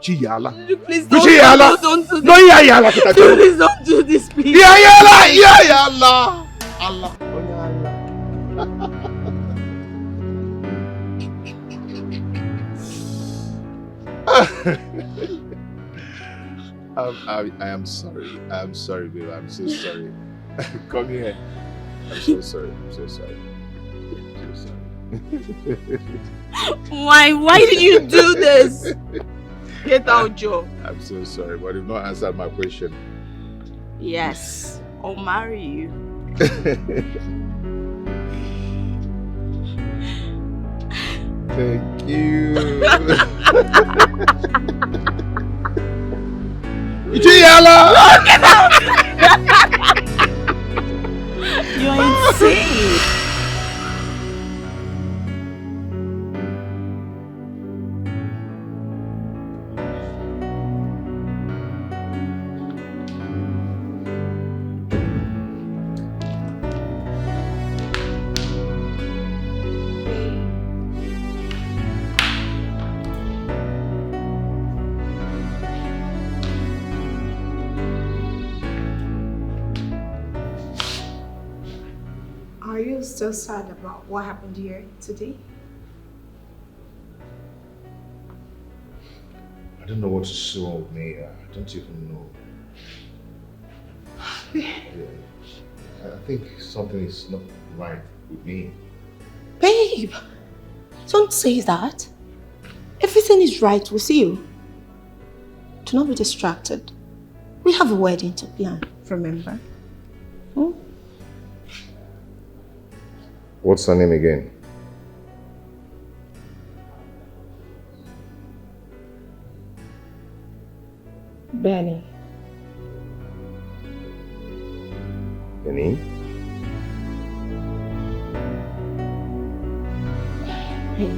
Chiyala. Please don't do this. No, yala. Please don't do this, please. Yala. Allah. I am sorry. I'm sorry, babe. I'm so sorry. Come here. I'm so sorry. Why did you do this? Get out, Joe. I'm so sorry, but you've not answered my question. Yes, I'll marry you. Thank you. Get out! You're insane. Are you still sad about what happened here today? I don't know what is wrong with me. I don't even know. I think something is not right with me. Babe, don't say that. Everything is right with you. Do not be distracted. We have a wedding to plan, remember? What's her name again? Benny. Benny? Hey.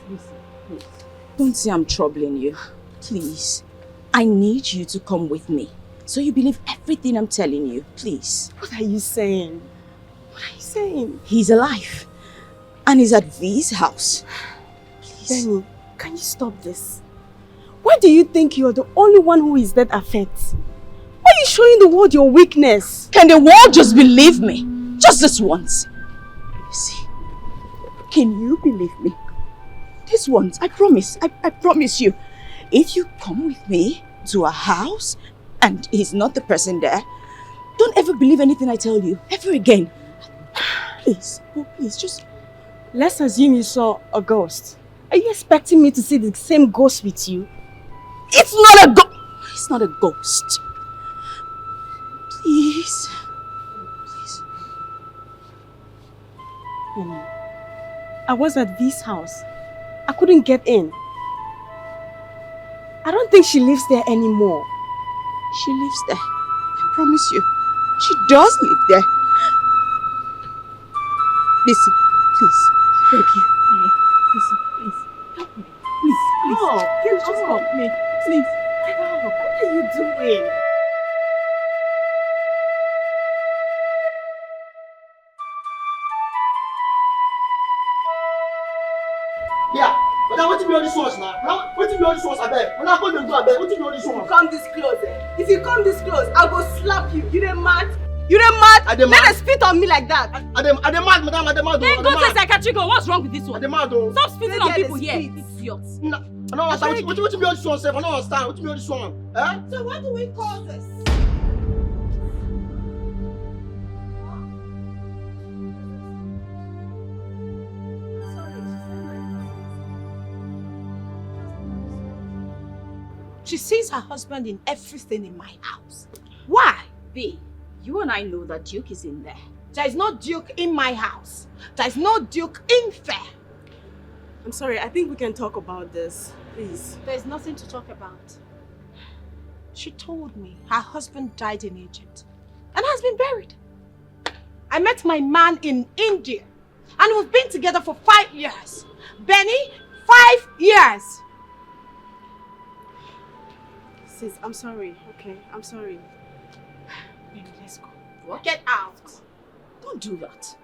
Please. Don't say I'm troubling you. Please. I need you to come with me. So you believe everything I'm telling you. Please. What are you saying? What are you saying? He's alive. And he's at V's house. Please. Benny, can you stop this? Why do you think you're the only one who is that affected? Why are you showing the world your weakness? Can the world just believe me? Just this once. See, can you believe me? This once, I promise. I promise you. If you come with me to a house and he's not the person there, don't ever believe anything I tell you. Ever again. Please. Oh, please, just... Let's assume you saw a ghost. Are you expecting me to see the same ghost with you? It's not a ghost. It's not a ghost. Please. Please. I was at V's house. I couldn't get in. I don't think she lives there anymore. She lives there. I promise you. She does live there. Listen, please. I beg you. Listen, please. Help me. Please, please. Oh, just help me. Please. Get out. What are you doing? Yeah, but now what you be all this ones now? Now what you be all this ones? I beg. When I come to do I beg, what you be all this ones? Come this close, eh? If you come this close, I'll go slap you. You ain't mad? You ain't mad? Let her spit on me like that. I dem mad, madam. I dem mad. Then go to a psychiatric. What's wrong with this one? I dem mad though. Stop spitting on people here. Idiots. No, I don't understand. What you be all this one, sef? I don't understand. What you be all this one? Eh? So what do we call this? She sees her husband in everything in my house. Why? V, you and I know that Duke is in there. There is no Duke in my house. There is no Duke in Fair. I'm sorry, I think we can talk about this. Please. There is nothing to talk about. She told me her husband died in Egypt and has been buried. I met my man in India and we've been together for 5 years. Benny, 5 years. Sis, I'm sorry, okay? I'm sorry. Baby, let's go. What? Get out. Don't do that.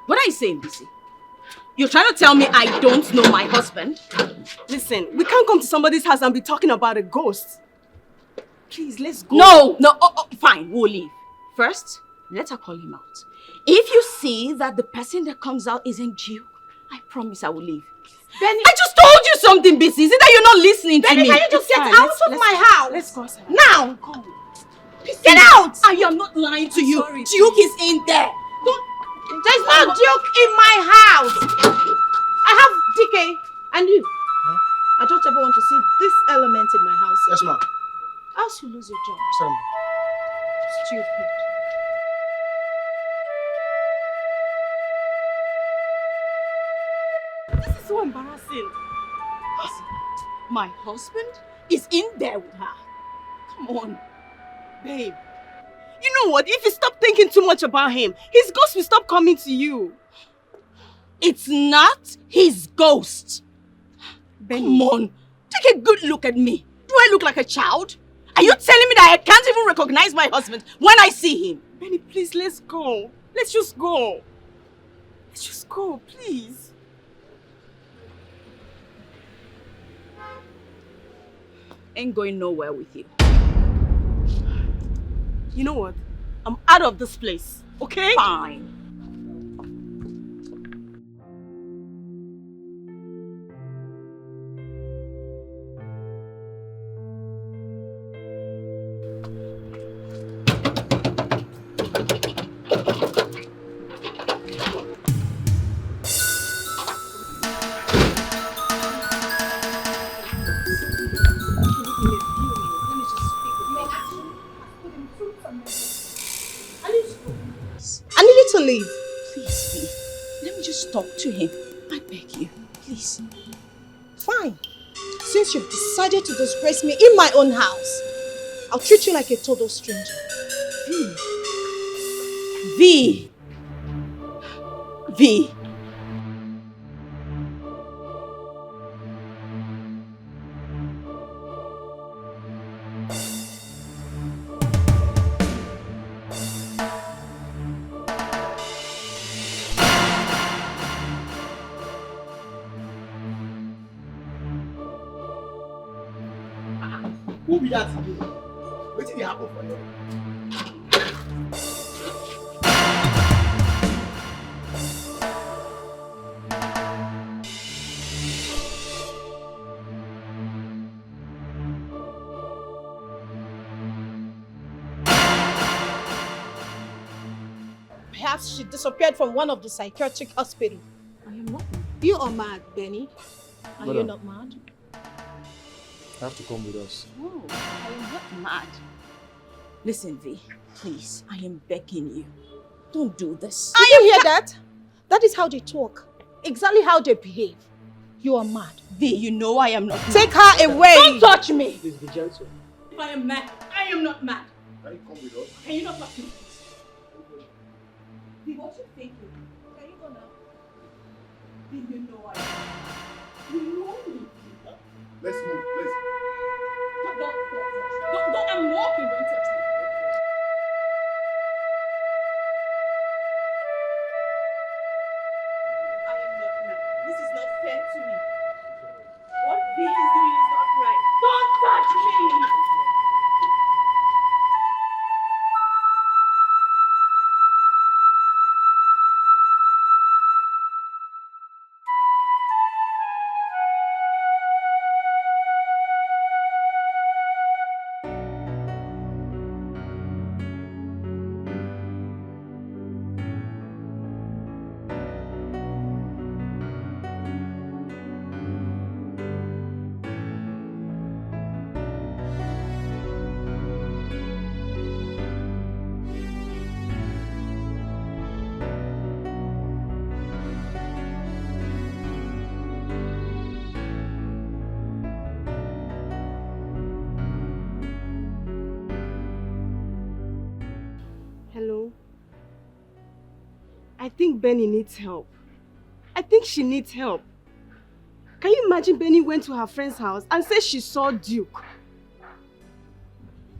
What are you saying, Bisi? You're trying to tell me I don't know my husband? Listen, we can't come to somebody's house and be talking about a ghost. Please, let's go. No, fine, we'll leave. First, let her call him out. If you see that the person that comes out isn't Duke, I promise I will leave. Benny, I just told you something, Bisi. Is it that you're not listening to me? Benny, can you just get out of my house? Let's go, Sarah. Now! Go. Get out! I am not lying to you. Sorry, Duke is in there. There's no Duke in my house. I have DK and you. Huh? I don't ever want to see this element in my house. Yes, ma'am. Else you lose your job. Sorry, ma'am. Stupid. This is so embarrassing. My husband is in there with her. Come on. Babe, you know what? If you stop thinking too much about him, his ghost will stop coming to you. It's not his ghost. Benny. Come on. Take a good look at me. Do I look like a child? Are you telling me that I can't even recognize my husband when I see him? Benny, please, let's go. Let's just go. Let's just go, please. Ain't going nowhere with you. You know what? I'm out of this place, okay? Fine. I need you to leave. Please, V. Let me just talk to him. I beg you. Please. Fine. Since you've decided to disgrace me in my own house, I'll treat you like a total stranger. V. V. V. Who be that again? Wetin dey happen for here? Perhaps she disappeared from one of the psychiatric hospitals. I am not. You are mad, Benny. Are you Madam. not mad? You have to come with us. No, I am not mad. Listen, V, please, I am begging you. Don't do this. Do you hear that? That is how they talk. Exactly how they behave. You are mad. V, you know I am not mad. Take her away. Don't touch me. Please be gentle. If I am mad, I am not mad. Can you come with us? Can you not touch me, please? V, what you thinking? Can you go now? V, you know I am. You know me. Let's move. Let's. Don't, I'm walking. Don't touch me. I am not mad. This is not fair to me. What V is doing is not right. Don't touch me! Hello? I think Benny needs help. I think she needs help. Can you imagine Benny went to her friend's house and said she saw Duke?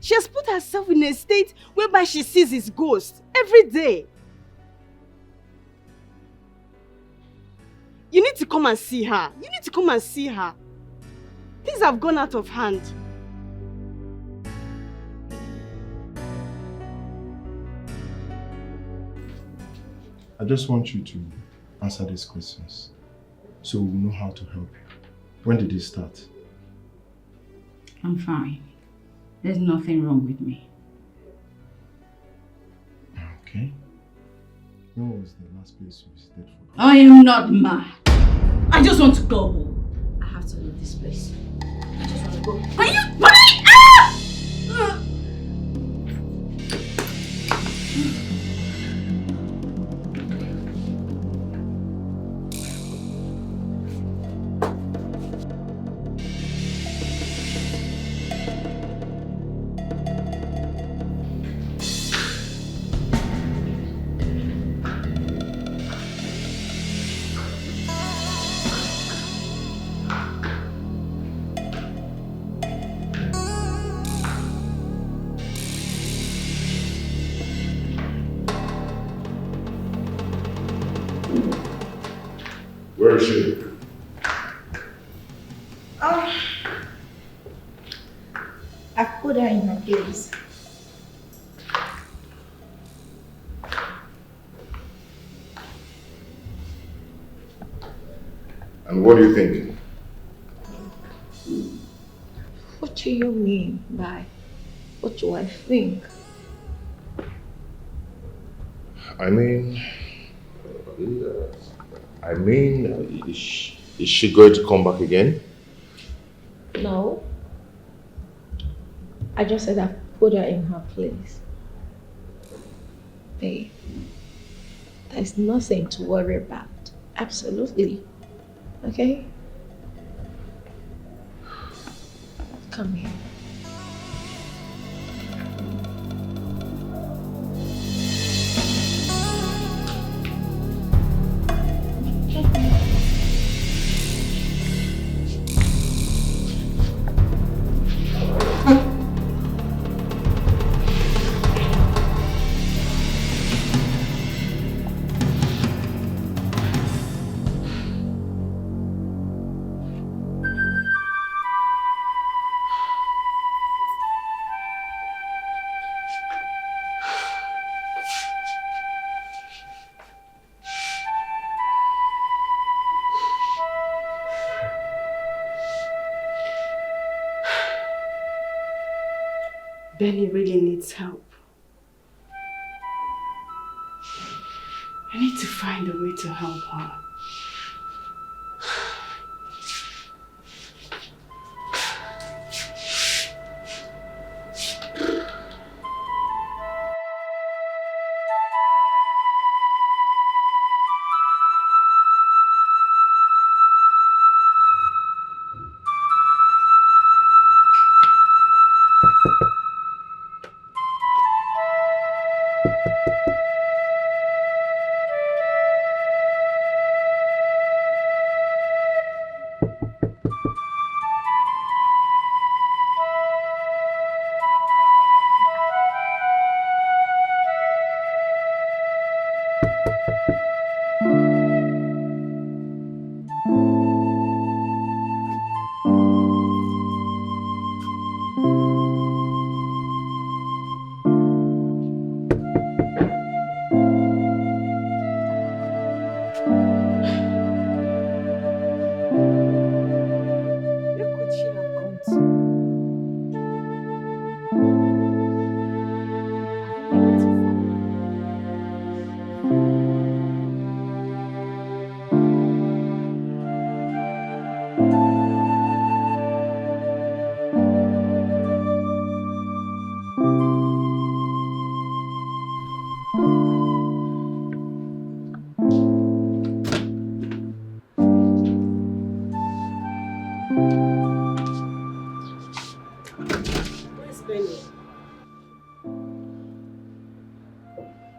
She has put herself in a state whereby she sees his ghost every day. You need to come and see her. You need to come and see her. Things have gone out of hand. I just want you to answer these questions so we'll know how to help you. When did it start? I'm fine. There's nothing wrong with me. Okay. When was the last place you visited for? I am not mad. I just want to go home. I have to leave this place. I just want to go. Are you? Where is she? I put her in her place. And what do you think? What do you mean by what do I think? I mean, is she going to come back again? No. I just said I put her in her place. Babe, there's nothing to worry about. Absolutely. Okay? Come here. Benny really needs help. I need to find a way to help her.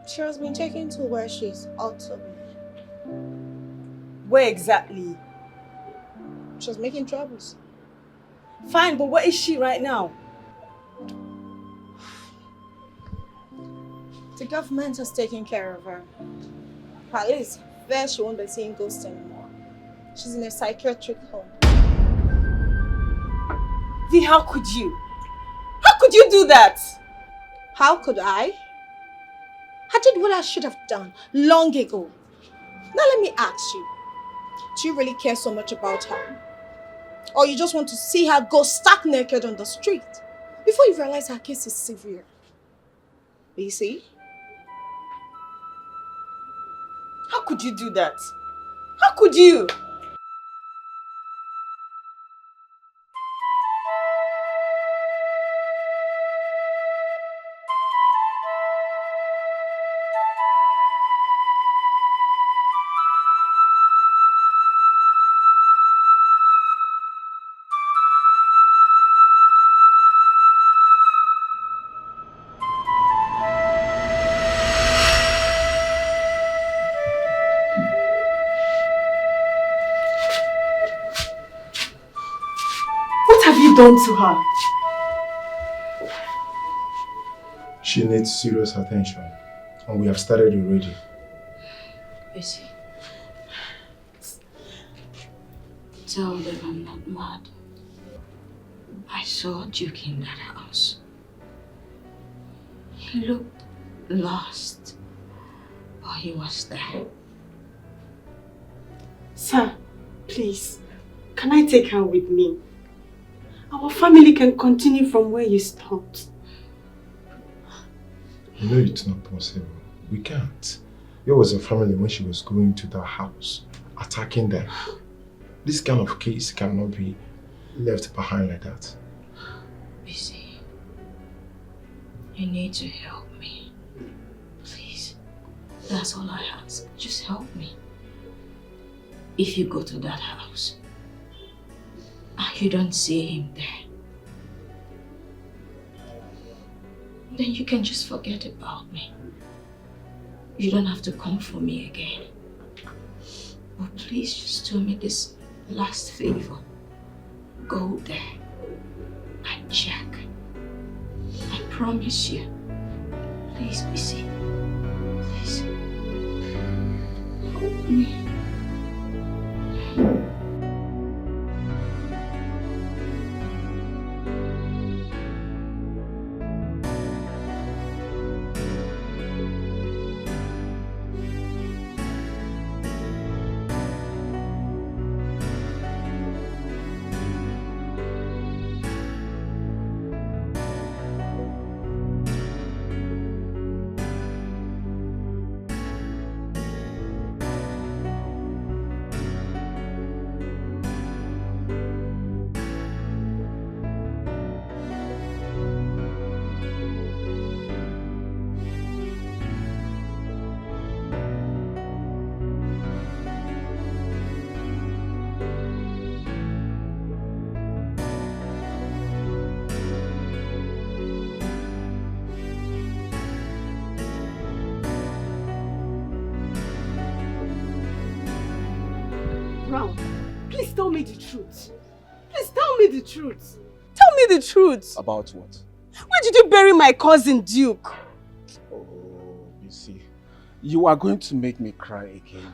She has been taken to where she's ought to be. Where exactly? She's making troubles. Fine, but where is she right now? The government has taken care of her. At least, there she won't be seeing ghosts anymore. She's in a psychiatric home. V, how could you? How could you do that? How could I? I did what I should have done long ago. Now let me ask you, do you really care so much about her? Or you just want to see her go stark naked on the street before you realize her case is severe? You see? How could you do that? How could you? What have you done to her? She needs serious attention, and we have started already. Bessie, tell them I'm not mad. I saw Duke in that house. He looked lost, but he was there. Sir, please, can I take her with me? Our family can continue from where you stopped. You know it's not possible. We can't. Where was the family when she was going to that house, attacking them? This kind of case cannot be left behind like that. Bessie, you need to help me. Please. That's all I ask. Just help me. If you go to that house and you don't see him there, then you can just forget about me. You don't have to come for me again. But please just do me this last favor. Go there and check. I promise you. Please, Bessie. Please. Help me. around. Please tell me the truth. Please tell me the truth. Tell me the truth. About what? Where did you bury my cousin Duke? Oh, you see, you are going to make me cry again.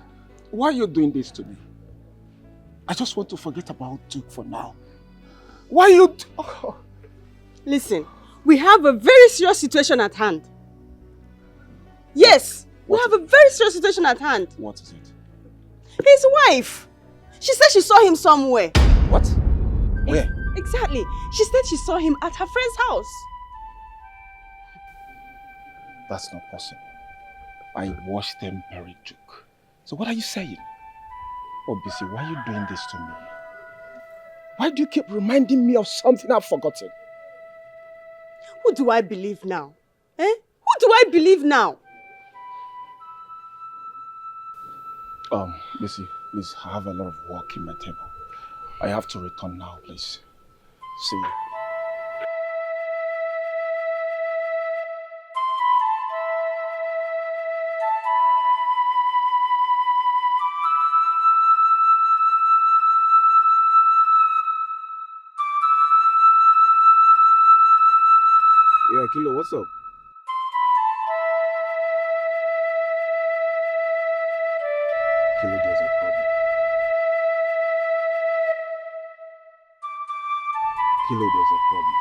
Why are you doing this to me? I just want to forget about Duke for now. Why you... Oh. Listen, we have a very serious situation at hand. Yes, we have a very serious situation at hand. What is it? His wife. She said she saw him somewhere. What? Where? Exactly. She said she saw him at her friend's house. That's not possible. I watched them bury Duke. So what are you saying? Oh, Bisi, why are you doing this to me? Why do you keep reminding me of something I've forgotten? Who do I believe now? Eh? Who do I believe now? Bisi, please, I have a lot of work in my table. I have to return now, please. See you. Yeah, Kilo, what's up? Kilo, there's a problem. Kilo, there's a problem.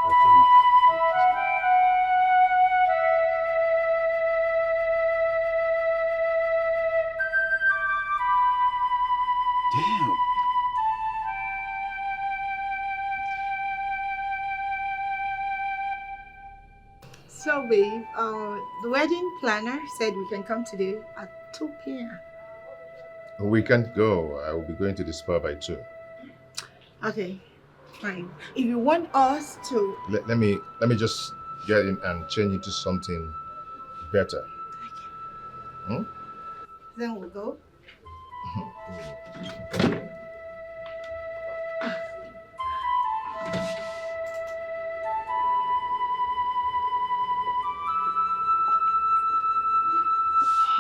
I think... Damn. So, babe, the wedding planner said we can come today at 2 p.m. We can't go. I will be going to the spa by 2. Okay, fine. If you want us to... Let me just get in and change into something better. Hmm? Then we'll go.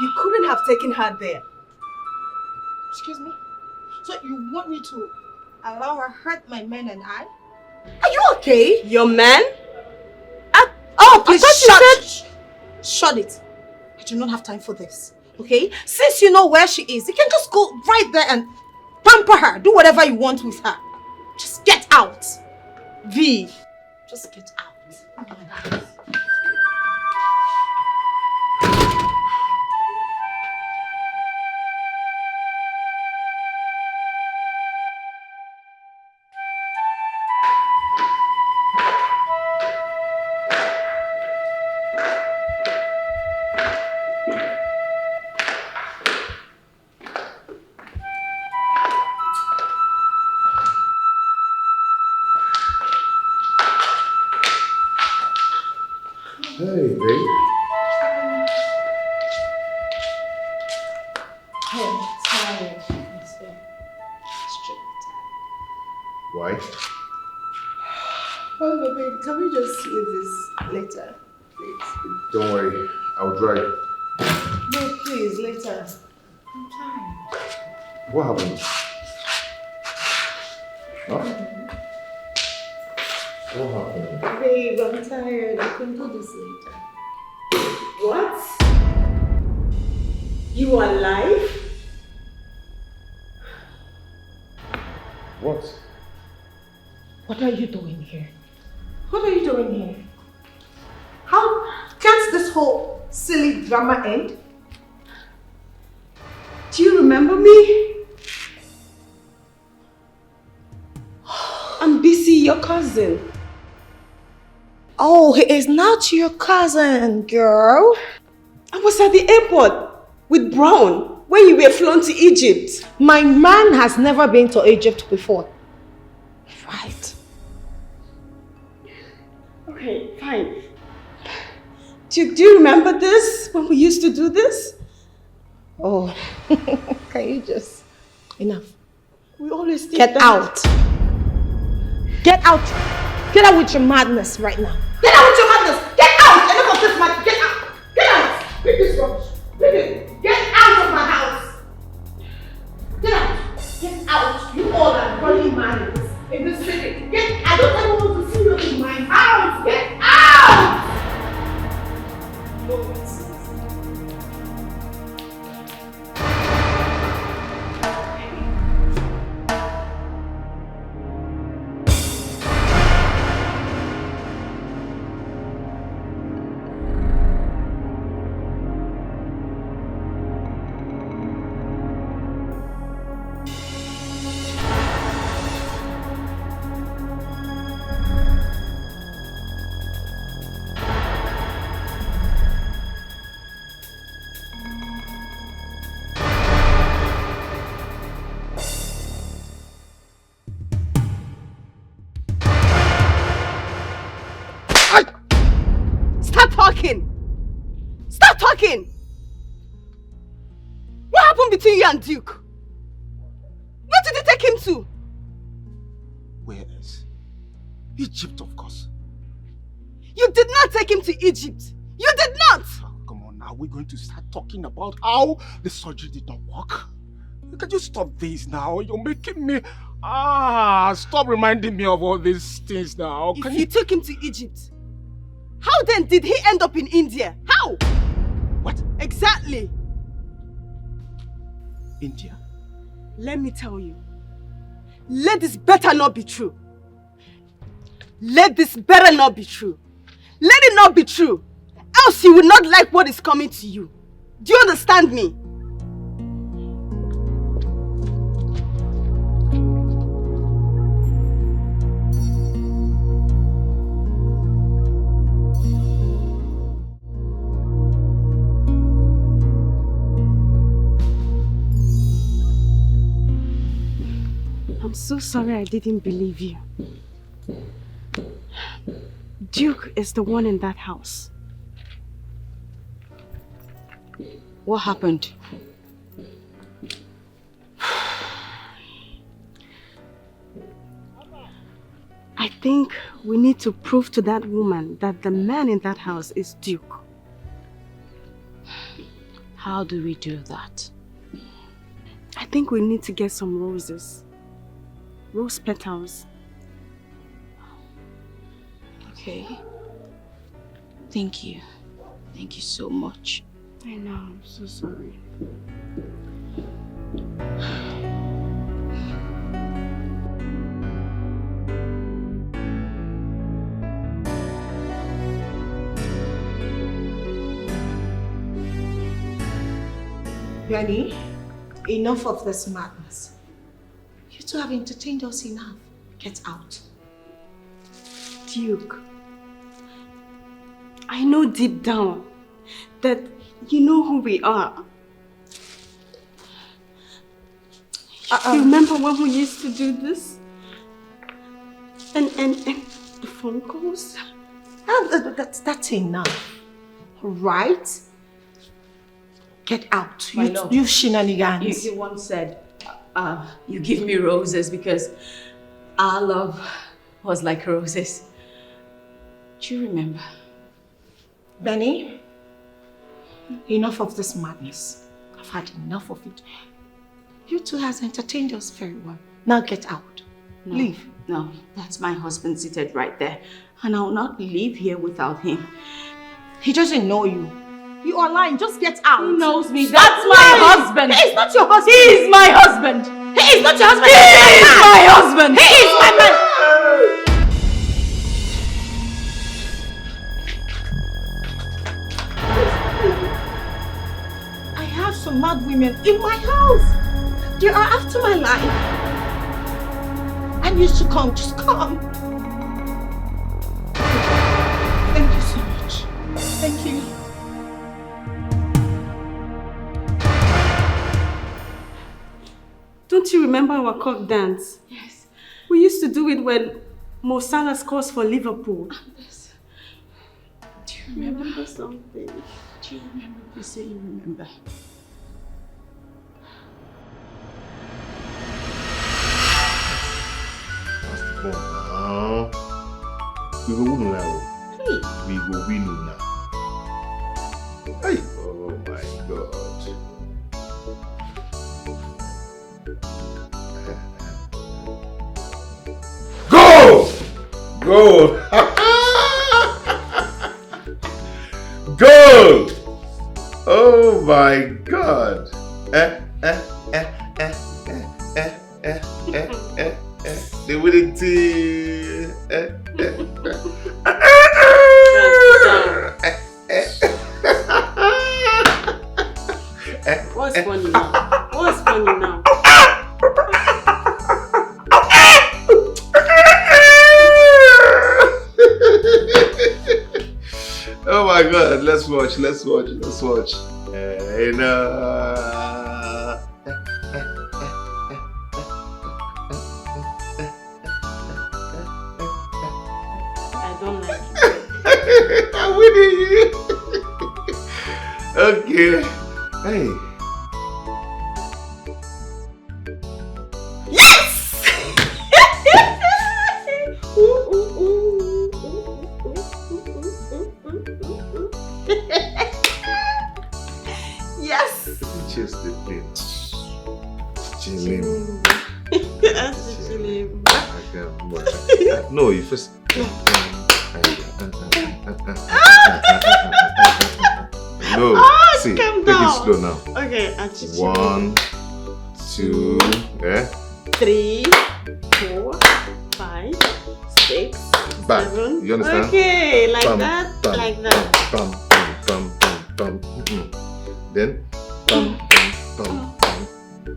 You couldn't have taken her there. Excuse me? So you want me to allow her hurt my men and I? Are you okay? Your man? Please shut it. I do not have time for this. Okay? Since you know where she is, you can just go right there and pamper her. Do whatever you want with her. Just get out. V. Just get out. Oh my God. Hey, babe. I'm tired. Why? Oh, babe, can we just leave this later, please? Don't worry. I'll drive. No, please, later. I'm tired. What happened? Huh? What happened? Babe, I'm tired. I can do this later. What? You are alive? What? What are you doing here? What are you doing here? How can't this whole silly drama end? Do you remember me? I'm Bisi, your cousin. Oh, he is not your cousin, girl. I was at the airport with Brown when you were flown to Egypt. My man has never been to Egypt before. Right. Okay, fine. Do you remember this, when we used to do this? Oh, can you just... Enough. We always did Get that. out. Get out. Get out with your madness right now. Get out with your madness. Get out. Enough of this madness. Get out. Get out. Bring this rubbish. Bring it. Get out of my house. talking! Stop talking! What happened between you and Duke? Where did you take him to? Where else? Egypt, of course. You did not take him to Egypt. You did not! Oh, come on, now we're going to start talking about how the surgery did not work. Can you stop this now? You're making me... stop reminding me of all these things now. If you took him to Egypt, how then did he end up in India? How? What? Exactly. India? Let me tell you. Let this better not be true. Let this better not be true. Let it not be true. Else you will not like what is coming to you. Do you understand me? I'm so sorry I didn't believe you. Duke is the one in that house. What happened? I think we need to prove to that woman that the man in that house is Duke. How do we do that? I think we need to get some roses. Rose petals. Okay. Thank you. Thank you so much. I know, I'm so sorry. Benny, enough of this madness. You two have entertained us enough. Get out. Duke, I know deep down that you know who we are. You remember when we used to do this? And the phone calls? That's enough. Right? Get out. My love, you shenanigans. You once said, you give me roses because our love was like roses. Do you remember? Benny, enough of this madness. I've had enough of it. You two has entertained us very well. Now get out. No, Leave. No, that's my husband seated right there. And I'll not leave here without him. He doesn't know you. You are lying. Just get out. He knows me. Stop That's my lying. husband. He is not your husband. He is my husband. He is not your husband. He is my husband. He is my man. I have some mad women in my house. They are after my life. And you should come. Just come. Thank you so much. Thank you. Don't you remember our cock dance? Yes. We used to do it when Mo Salah scores for Liverpool. Yes. Do you remember something? Do you remember? You say you remember. We will win now. We will win now. Hey. Oh my God. Go! Go! Go! Oh my God. The winning team. What's funny now? What's funny now? Oh my God, let's watch. I don't like it. I'm winning you. Okay. Hey. Yes! Yes! Chase the plane. Chilling. No, you first. No, see, calm take it down. slow now. Okay, 1, 2, yeah. 3, 4, 5, 6, Back. 7. You understand? Okay, like Bum, that, bum, like that. Bum, bum, bum, bum, bum. Then bum, bum, bum,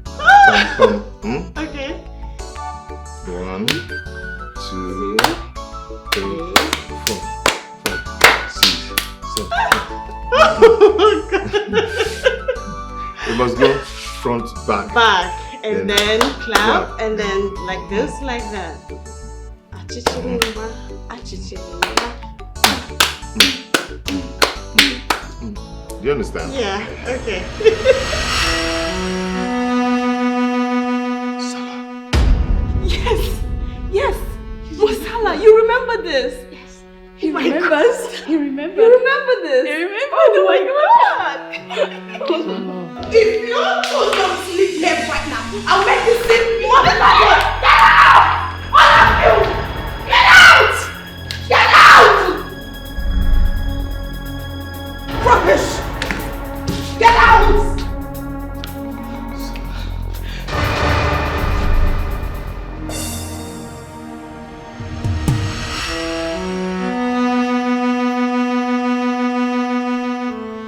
bum, bum, bum. Okay. 1, 2, 3, 4, 5, 6, 7. You must go front, back. Back, and then clap, clap. and then like this, like that. Achichirimba, achichirimba. Do you understand? Yeah, okay. Yes! Yes! Mosala, you remember this? Yes. He remembers. He remembered. You remember this? He remembered. Oh my god! If you don't sleep here right now, I'll make you sleep. What is that? Get out! All of you! Get out! Get out! Rubbish! Get out!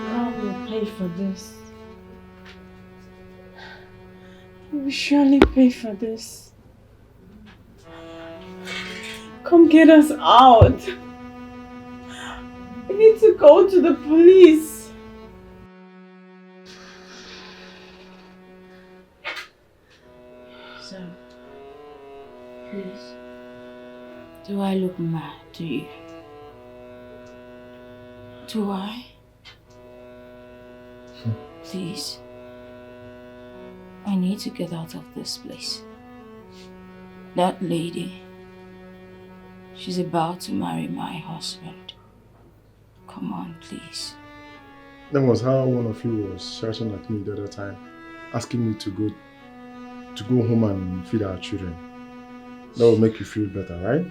I will pay for this. We will surely pay for this. Come get us out. We need to go to the police. So, please, do I look mad to you? Do I? Please, I need to get out of this place. That lady, she's about to marry my husband. Come on, please. That was how one of you was shouting at me the other time, asking me to go home and feed our children. That will make you feel better, right?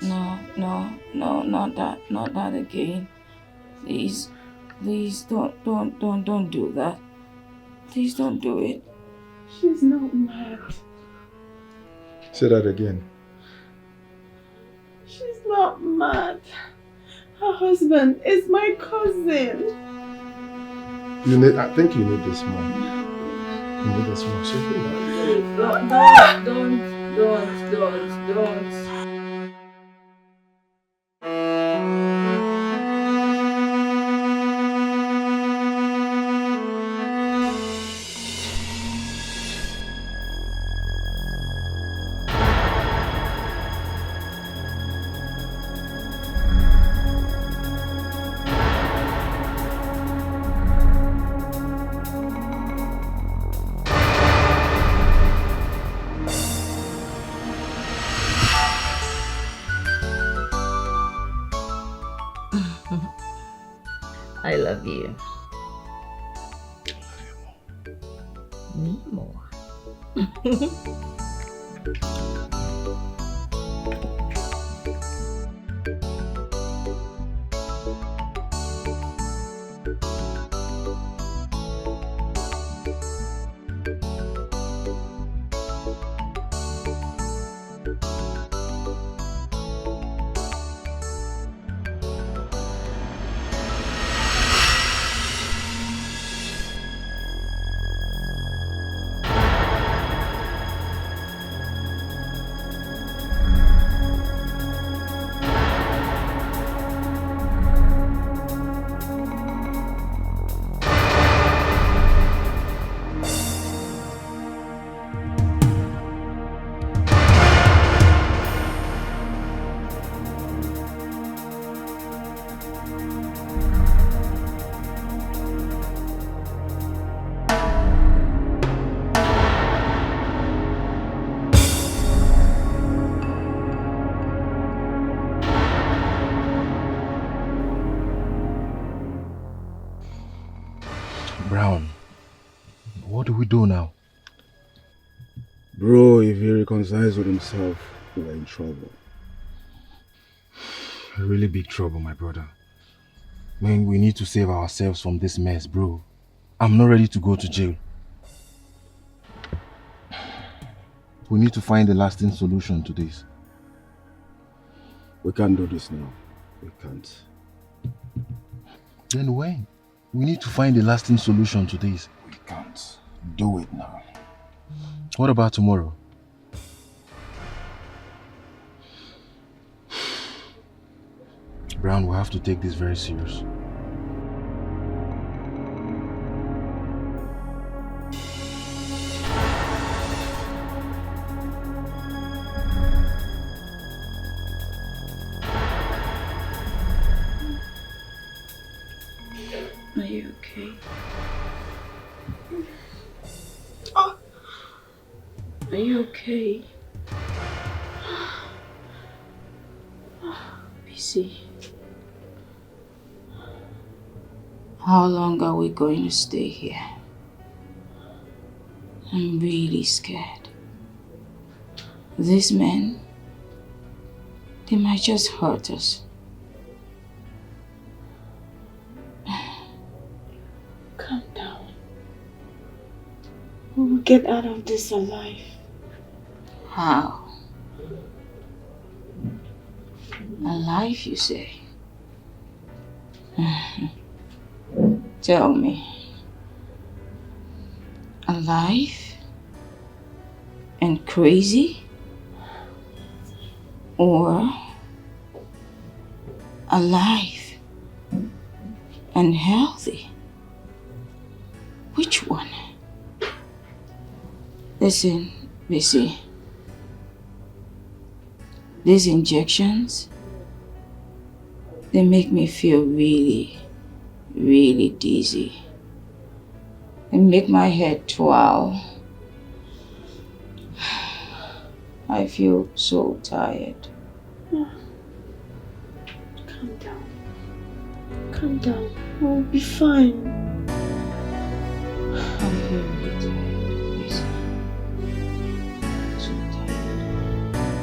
No, not that again. Please, don't do that. Please don't do it. She's not mad. Say that again. She's not mad. Her husband is my cousin. I think you need this more. You need this more. So Don't. I love you. Me more. Brown, what do we do now? Bro, if he reconciles with himself, we're in trouble. Really big trouble, my brother. Man, we need to save ourselves from this mess, bro. I'm not ready to go to jail. We need to find a lasting solution to this. We can't do this now. We can't. Then when? We need to find a lasting solution to this. We can't do it now. What about tomorrow? Brown, we have to take this very serious. Are you okay? Oh. Are you okay? Busy. How long are we going to stay here? I'm really scared. These men, they might just hurt us. Calm down. We will get out of this alive. How? Alive, you say? Tell me. Alive? And crazy? Or alive and healthy? Which one? Listen, Missy. These injections, they make me feel really, really dizzy. They make my head twirl. I feel so tired. Calm down. Calm down. We'll be fine. I feel really tired, Missy. So tired.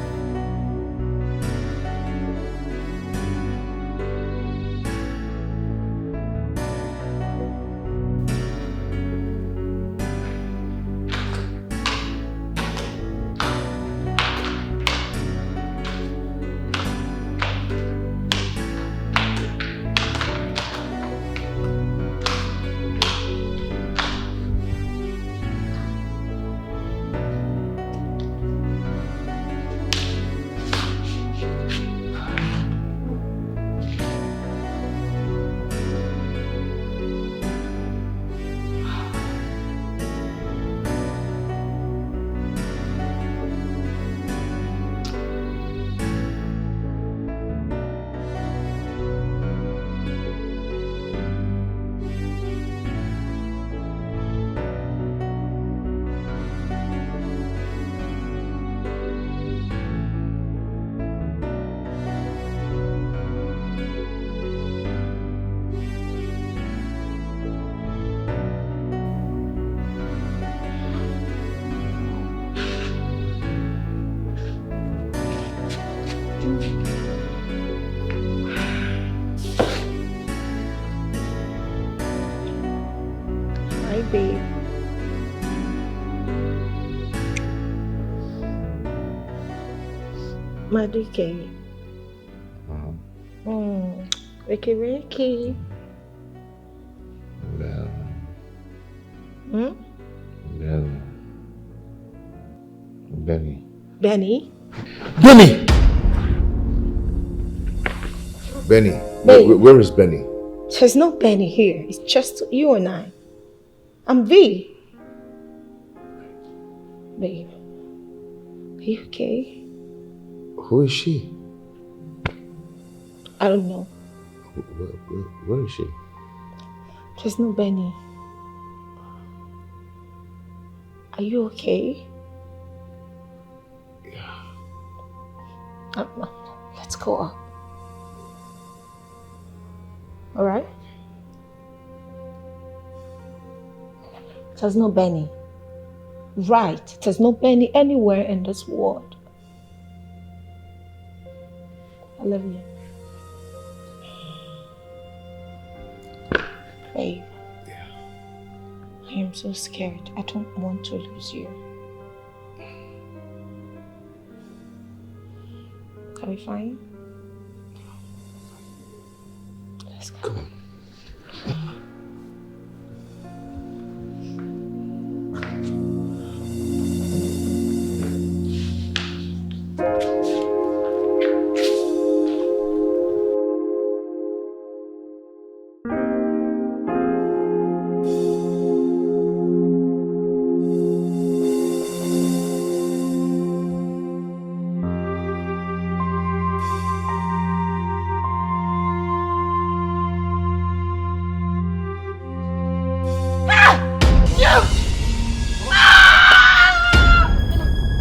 Hi, babe. Maduke. Ricky, Ricky. Well, Hmm? well, Benny. Benny? Benny! Benny. Benny. Where is Benny? There's no Benny here. It's just you and I. I'm V. Babe. Are you okay? Who is she? I don't know. Where is she? There's no Benny. Are you okay? Yeah. Let's go up. Alright? There's no Benny. Right, there's no Benny anywhere in this world. I love you. Babe. Yeah. I am so scared. I don't want to lose you. Are we fine? Let's go.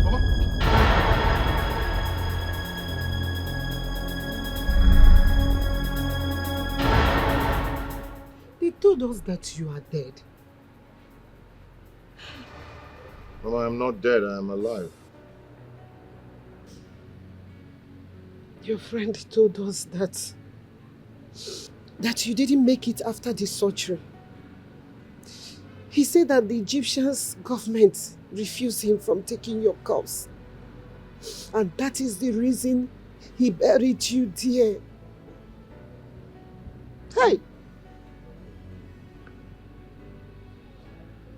Come on. They told us that you are dead. Mama, I'm not dead, I am alive. Your friend told us that you didn't make it after the surgery. He said that the Egyptian's government refused him from taking your corpse. And that is the reason he buried you there. Hey!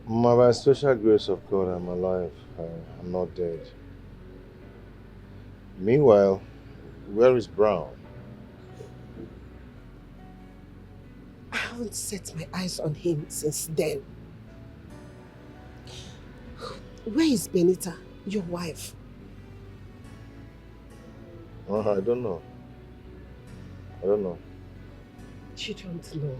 Mama, by the special grace of God, I'm alive. I'm not dead. Meanwhile, where is Brown? I haven't set my eyes on him since then. Where is Benita, your wife? I don't know. I don't know. You don't know.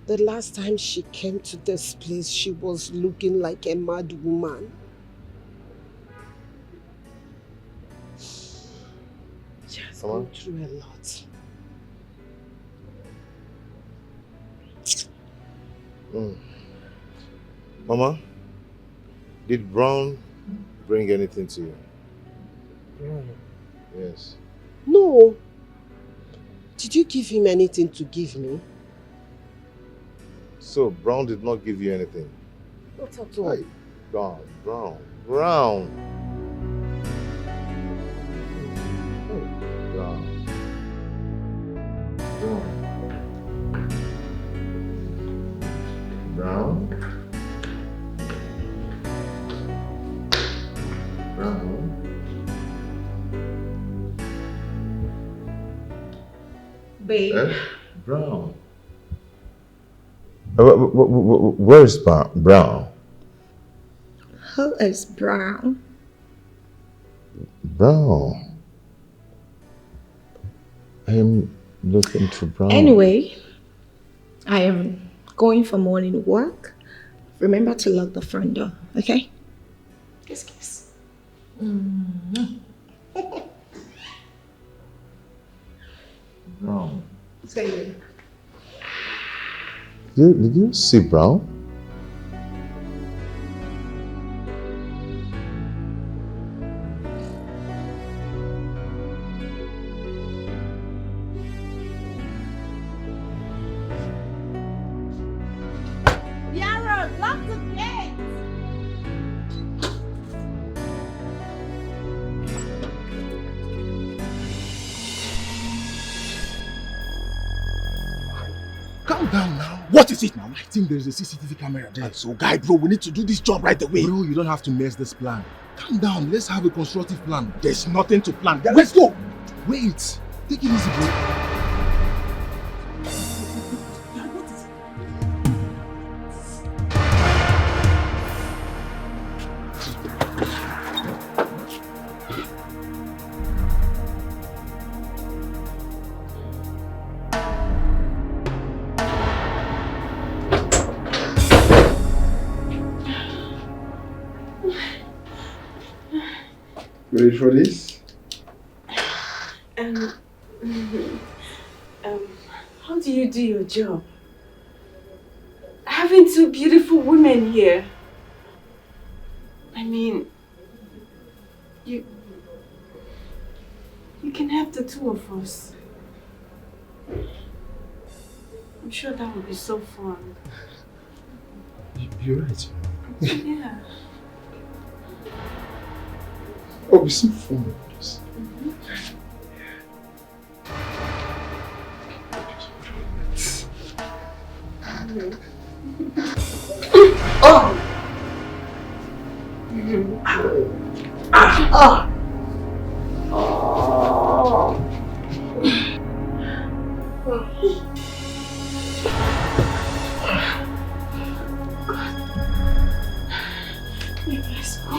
The last time she came to this place, she was looking like a mad woman. She has gone through a lot. Mama, did Brown bring anything to you? Brown? Yes. No. Did you give him anything to give me? So, Brown did not give you anything? Not at all. Brown. Brown. Brown. Brown. Babe. Brown. Where is Brown? Who is Brown? Brown. I am looking for Brown. Anyway, I am going for morning work. Remember to lock the front door, okay? Kiss, kiss. Brown. Say it. Did you see Brown? Yara, lock the gate! Calm down now. What is it now? I think there's a CCTV camera there. So, guy, bro, we need to do this job right away. Bro, you don't have to mess this plan. Calm down. Let's have a constructive plan. There's nothing to plan. Let's go. Wait. Take it easy, bro. Ready for this? How do you do your job? I having two beautiful women here. I mean, you can have the two of us. I'm sure that would be so fun. You're right. Yeah. Oh, it'll be so fun. Oh! Let's go.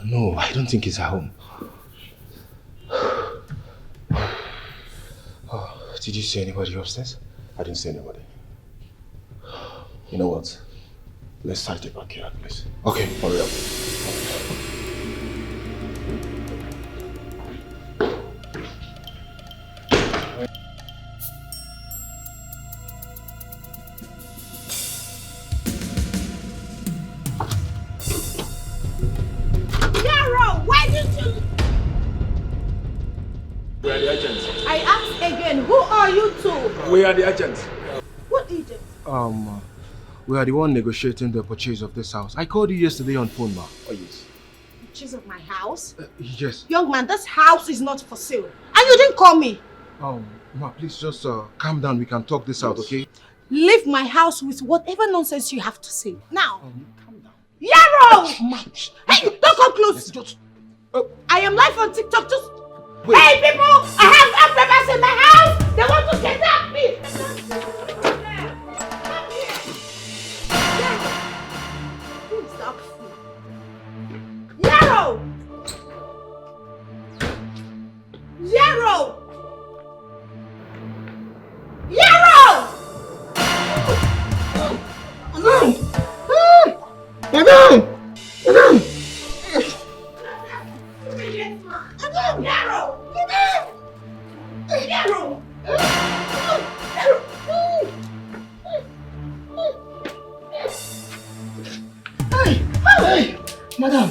No, I don't think he's at home. Oh, did you see anybody upstairs? I didn't see anybody. You know what? Let's start it back here, please. Okay, hurry up. Why did you? We are the agents. I ask again, who are you two? We are the agents. What agent? We are the one negotiating the purchase of this house. I called you yesterday on phone, ma. Oh, yes. Purchase of my house? Yes. Young man, this house is not for sale. And you didn't call me. Ma, please just calm down. We can talk this out, okay? Leave my house with whatever nonsense you have to say. Now. Calm down. Yarrow! Hey, don't come close. I am live on TikTok. Just wait. Hey, people! I have members in my house. They want to kidnap me. Come here. Who is that fool? Yarrow! Yarrow! Yarrow! Madam! Yarrow! Yarrow! Hey! Madam!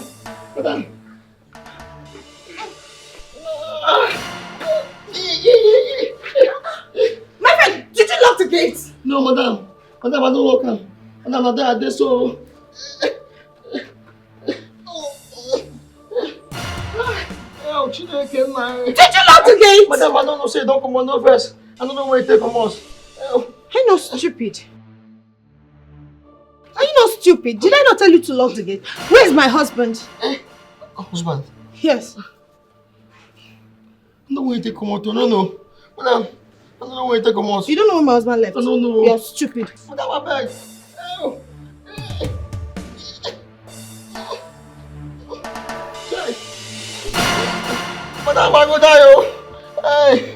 My friend, did you lock the gate? No, madam. Madam, I don't lock them. Madam, I did so. Oh, Chineke, did you lock the gate? Madam, I don't know, say don't come on no first. I don't know where you take from us. Are you not stupid? Are you not stupid? Did I not tell you to lock the gate? Where's my husband? Husband? Yes. No way to come out. No. Madam, I don't know where to come out. You don't know where my husband left? I don't know. You're stupid. Madam, I beg. Madam, I go die. Hey.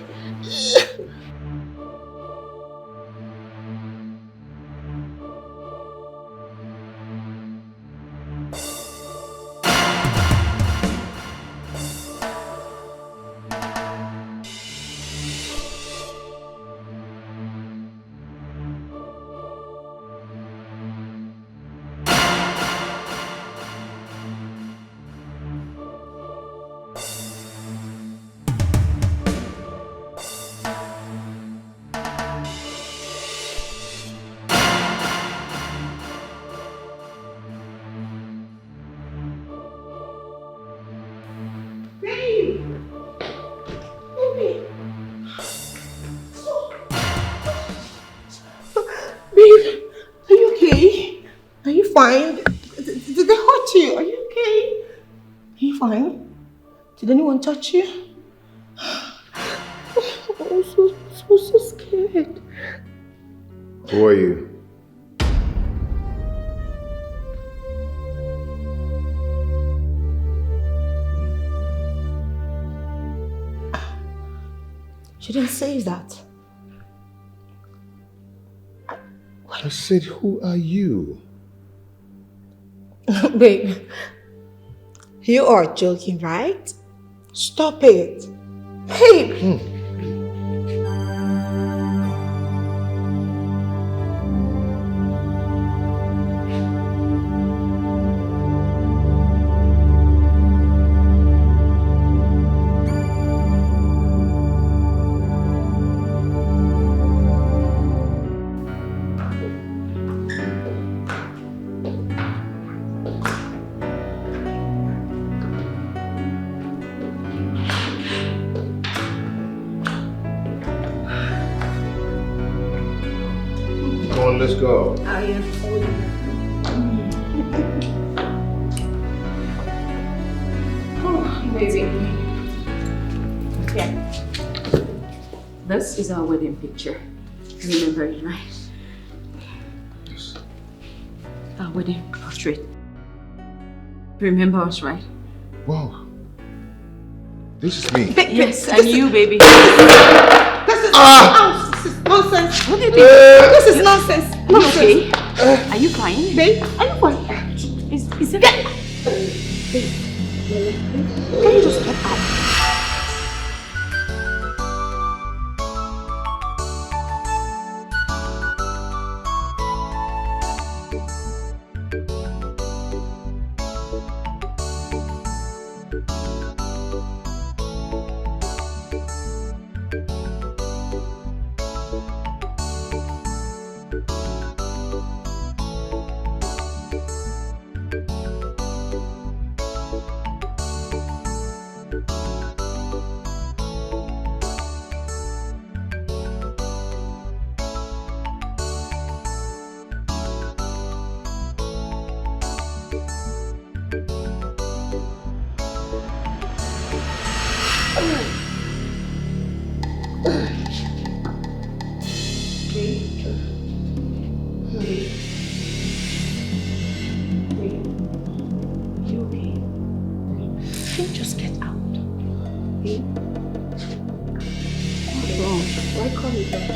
Did anyone touch you? I'm so scared. Who are you? She didn't say that. I said, who are you? Babe, you are joking, right? Stop it. Babe! Come on, let's go. I am holding. Oh, baby. Yeah. This is our wedding picture. Remember it, right? Yes. Our wedding portrait. Remember us, right? Wow. This is me. Yes, and you, baby. This is this is nonsense. What did you do? This is nonsense. You okay? Are you crying? Babe, are you crying? Is it? Babe, can you just get out?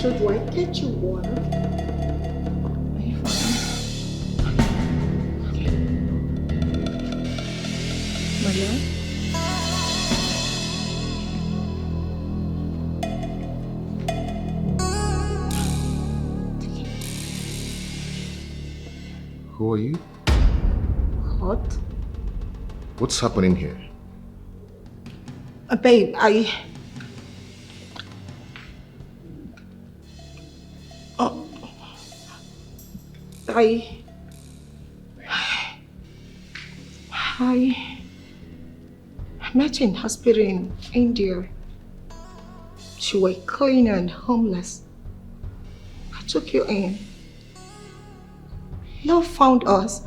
Do I get you water? Are you fine? Okay. Maria? Who are you? What? What's happening here? Babe, I met you in hospital in India. You were clean and homeless. I took you in. You found us.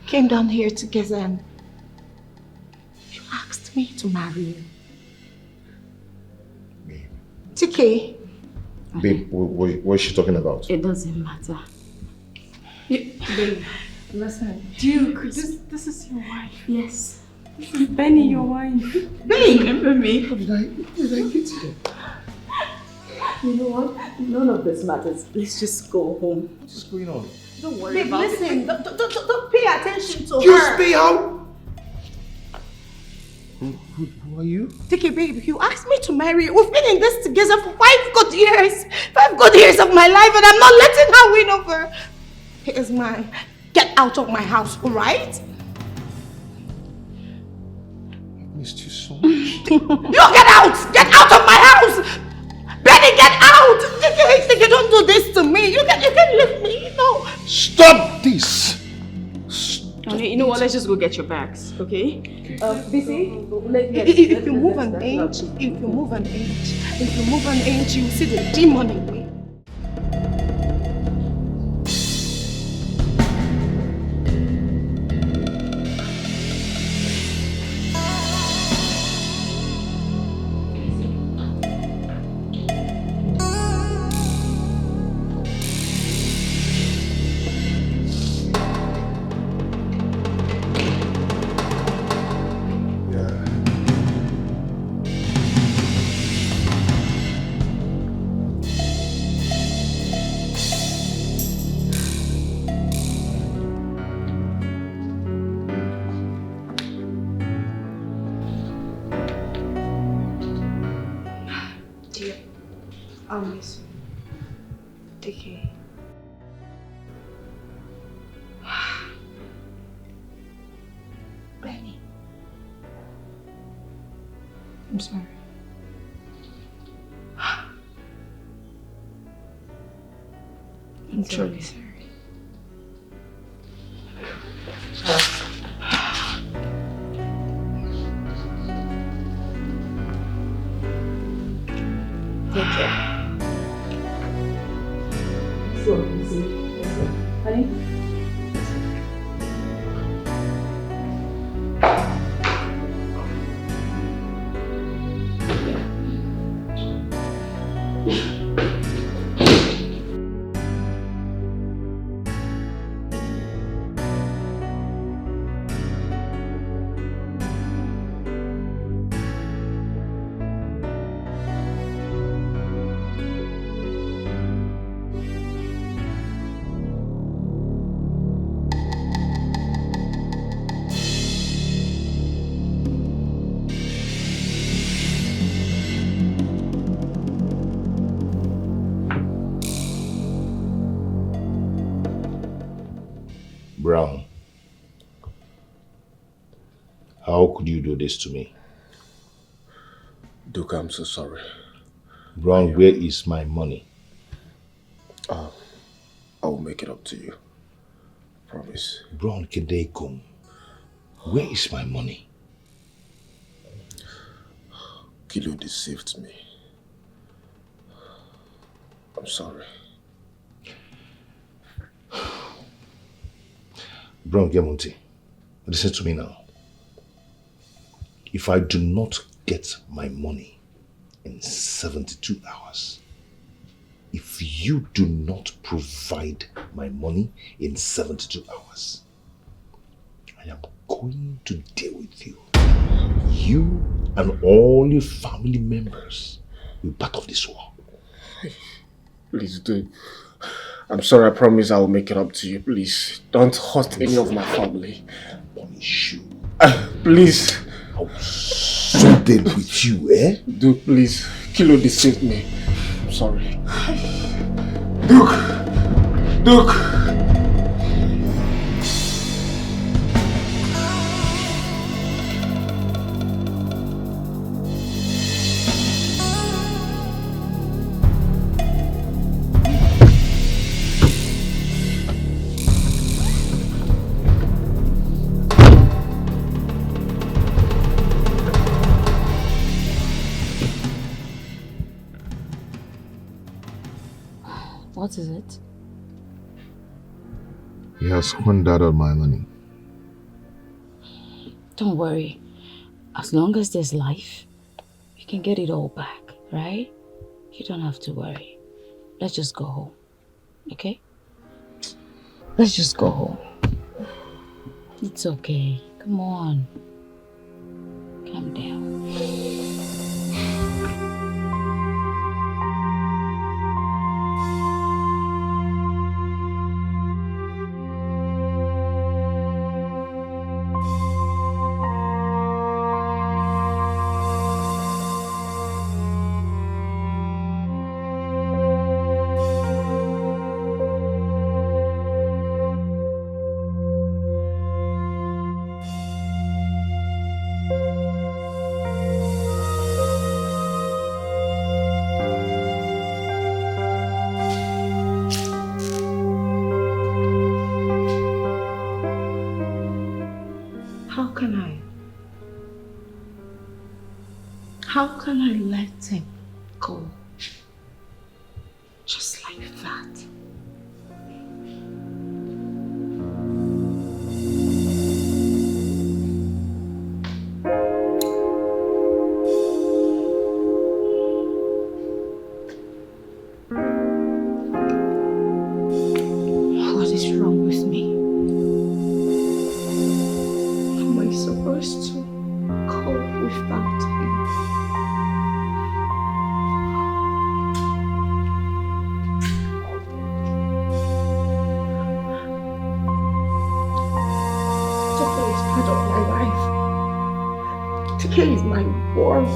Came down here together and you asked me to marry you. Babe. TK. Babe, what is she talking about? It doesn't matter. Babe, listen. Duke, this is your wife. Yes. This is Benny, your wife. Babe, remember me? How did I get here? You know what? None of this matters. Let's just go home. What's going on? Don't worry Babe, about listen. it. Don't pay attention to Excuse her. me, how? Who are you? TK, babe, you asked me to marry you. We've been in this together for 5 good years. 5 good years of my life, and I'm not letting her win over. He is mine. Get out of my house, all right? I missed you so much. You get out! Get out of my house! Benny, get out! TK, don't do this to me. You can leave me. No. Stop this! You know what? Let's just go get your bags, okay? BC, if you move an inch, if you move an inch, you see the demon in me. I'll miss you. Take care. Benny. I'm sorry. I'm truly sorry. Take care. So easy. Honey? Brown, how could you do this to me? Duke, I'm so sorry. Brown, where is my money? I will make it up to you. Promise. Brown Kedekum, where is my money? Kilo deceived me. I'm sorry. Brown Gemunti, listen to me now. If I do not get my money in 72 hours, if you do not provide my money in 72 hours, I am going to deal with you. You and all your family members will be part of this war. Please do. I'm sorry, I promise I will make it up to you. Please, don't hurt any of my family. Punish you. Please. I will so deal with you, eh? Duke, please. Kilo deceived me. I'm sorry. Duke! What is it? He has squandered all my money. Don't worry. As long as there's life, you can get it all back, right? You don't have to worry. Let's just go home, okay? Let's just go home. It's okay. Come on. Calm down. How can I let him go? Just like that. What is wrong with me? How am I supposed to cope without him? Today is my world.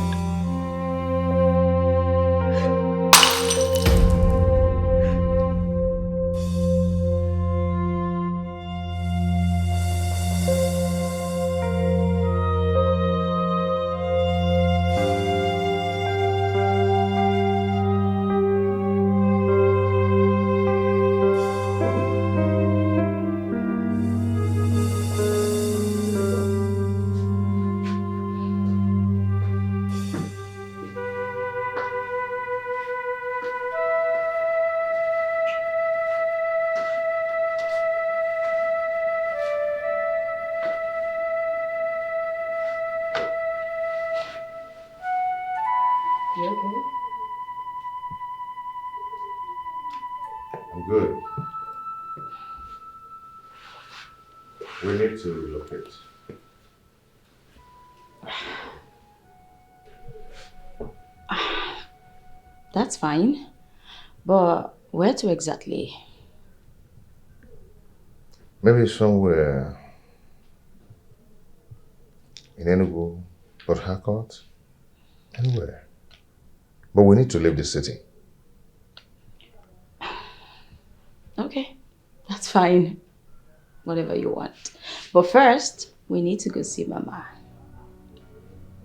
You okay? I'm good. We need to relocate. That's fine. But where to exactly? Maybe somewhere in Enugu, Port Harcourt, anywhere. But we need to leave the city. Okay, that's fine. Whatever you want. But first, we need to go see Mama.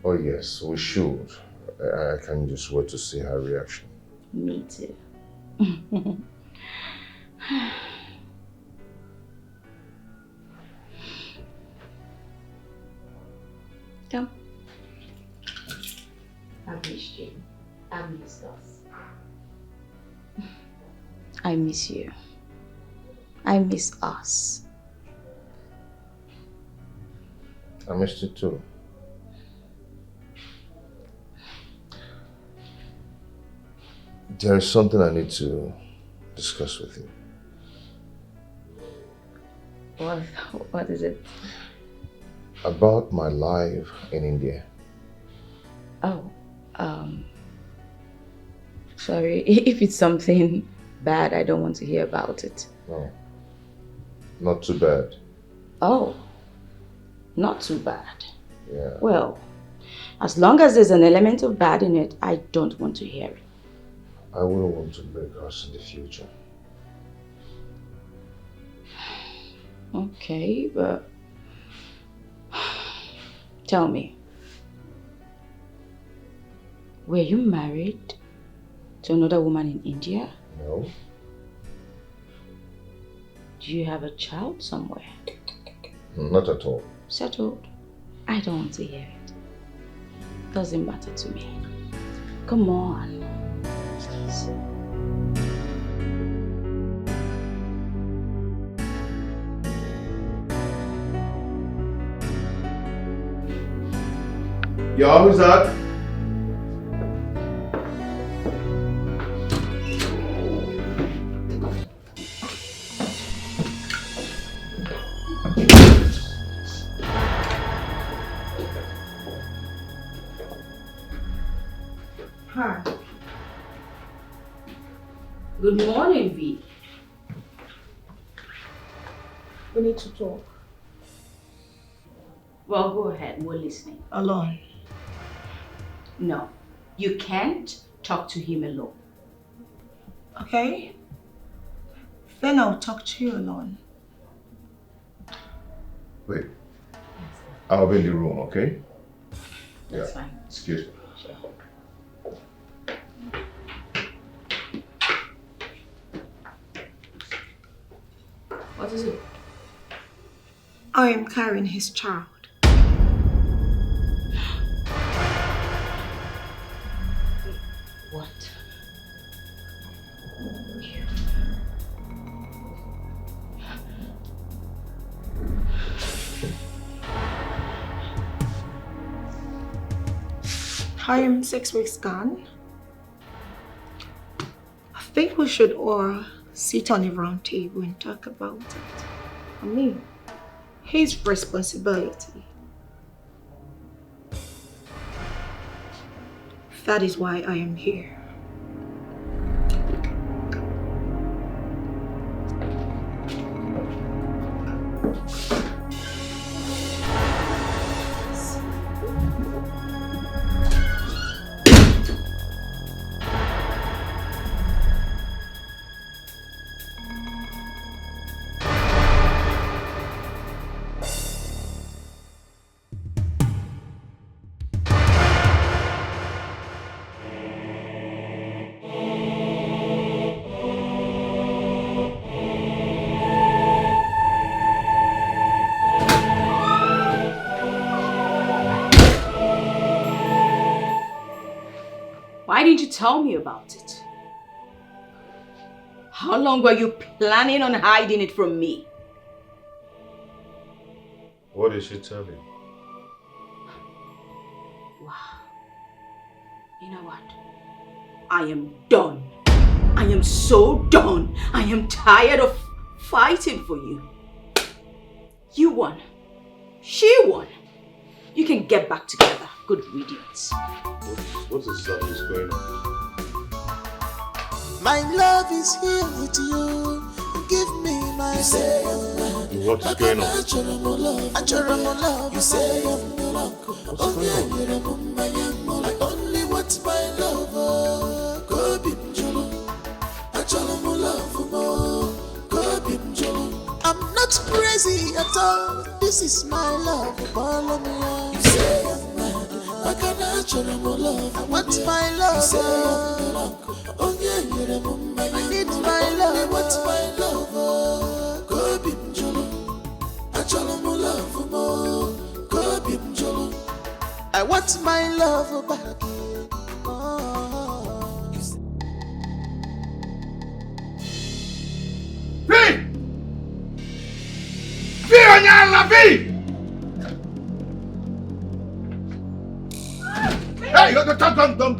Oh yes, we should. I can't just wait to see her reaction. Me too. Come. I missed you. I missed us. I miss you. I miss us. I missed you too. There is something I need to discuss with you. What is it? About my life in India. Oh, sorry. If it's something bad, I don't want to hear about it. No, not too bad. Oh, not too bad. Yeah. Well, as long as there's an element of bad in it, I don't want to hear it. I wouldn't want to break us in the future. Okay, but tell me, were you married to another woman in India? No. Do you have a child somewhere? Not at all. Settled? I don't want to hear it. Doesn't matter to me. Come on. Please. Yeah, who's that? Hi. Good morning, V. We need to talk. Well, go ahead. We're listening. Alone. No, you can't talk to him alone. Okay? Then I'll talk to you alone. Wait. I'll be in the room, okay? That's fine. Excuse me. Sure. What is it? I am carrying his child. What? I am 6 weeks gone. I think we should all sit on a round table and talk about it. I mean, his responsibility. That is why I am here. Why didn't you tell me about it? How long were you planning on hiding it from me? What did she tell you? Wow. You know what? I am done. I am so done. I am tired of fighting for you. You won. She won. You can get back together. Good riddance. What exactly is going on? My love is here with you. Give me my say. What is going on? I love. You say I'm your uncle. What's going on? I only want my love. Go be mjolo. I love more. Go be mjolo. I'm not crazy at all. This is my love. Follow me. You say I'm mad. I love. I want my love. You say I'm your uncle. I need my love. I want my love. Go be mjolo. I love more. Go be mjolo. I want my love back. Hey, don't.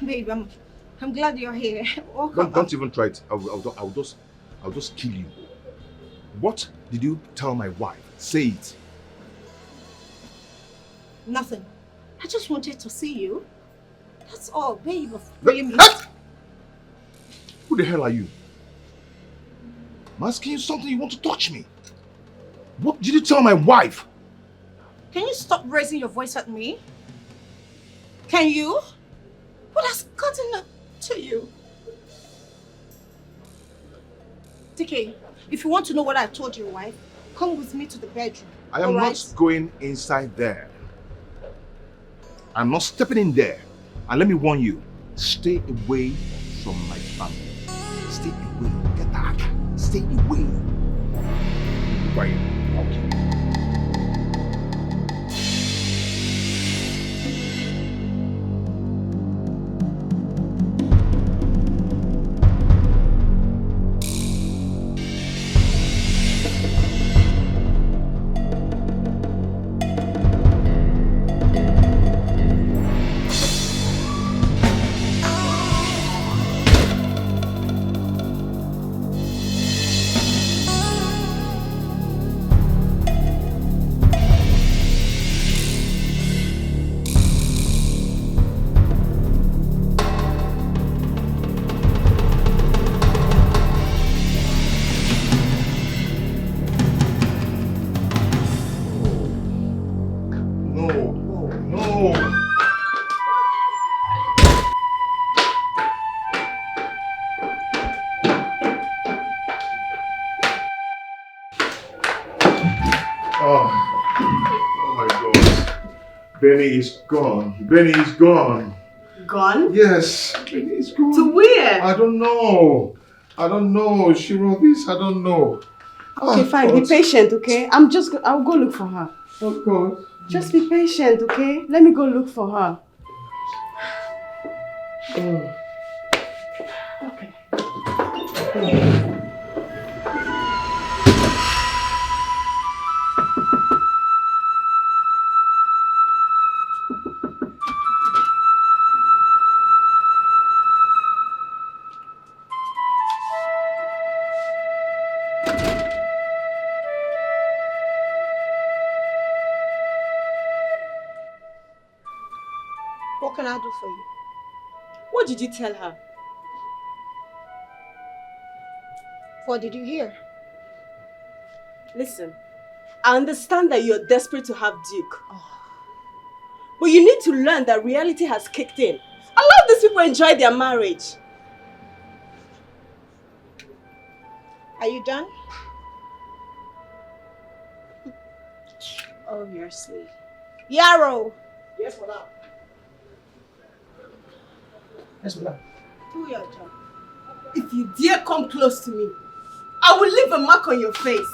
Babe, I'm glad you're here. Welcome. Don't even try it. I'll just kill you. What did you tell my wife? Say it. Nothing. I just wanted to see you. That's all, babe. Me. Who the hell are you? I'm asking you something, you want to touch me. What did you tell my wife? Can you stop raising your voice at me? Can you? What has gotten to you? TK, if you want to know what I told your wife, come with me to the bedroom. I am not going inside there. I'm not stepping in there. And let me warn you, stay away from my family. Stay away. Get back. Stay away. Quiet. Okay. Benny is gone. Benny is gone. Gone? Yes, Benny is gone. To where? I don't know. She wrote this. I don't know. Okay, fine. Be patient, okay? I'll go look for her. Of course. Just be patient, okay? Let me go look for her. Okay. What can I do for you? What did you tell her? What did you hear? Listen, I understand that you're desperate to have Duke. But you need to learn that reality has kicked in. A lot of these people enjoy their marriage. Are you done? Obviously. Yarrow! Yes, madam. Yes, madam. Do your job. If you dare come close to me, I will leave a mark on your face.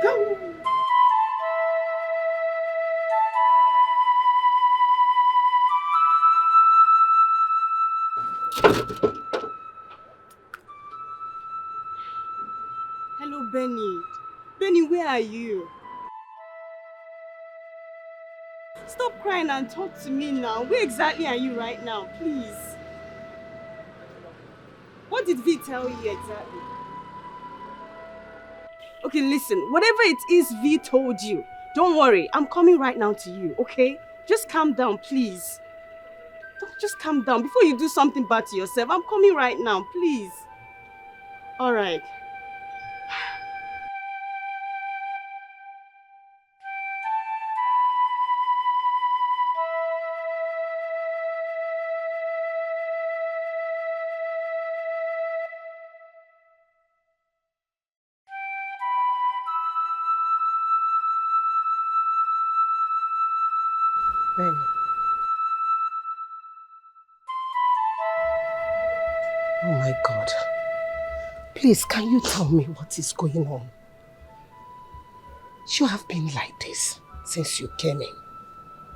Go. Hello, Benny. Benny, where are you? Stop crying and talk to me now. Where exactly are you right now, please? What did V tell you exactly? Okay, listen. Whatever it is V told you, don't worry. I'm coming right now to you, okay? Just calm down, please. Just calm down before you do something bad to yourself. I'm coming right now, please. All right. Benny. Oh my God. Please, can you tell me what is going on? You have been like this since you came in.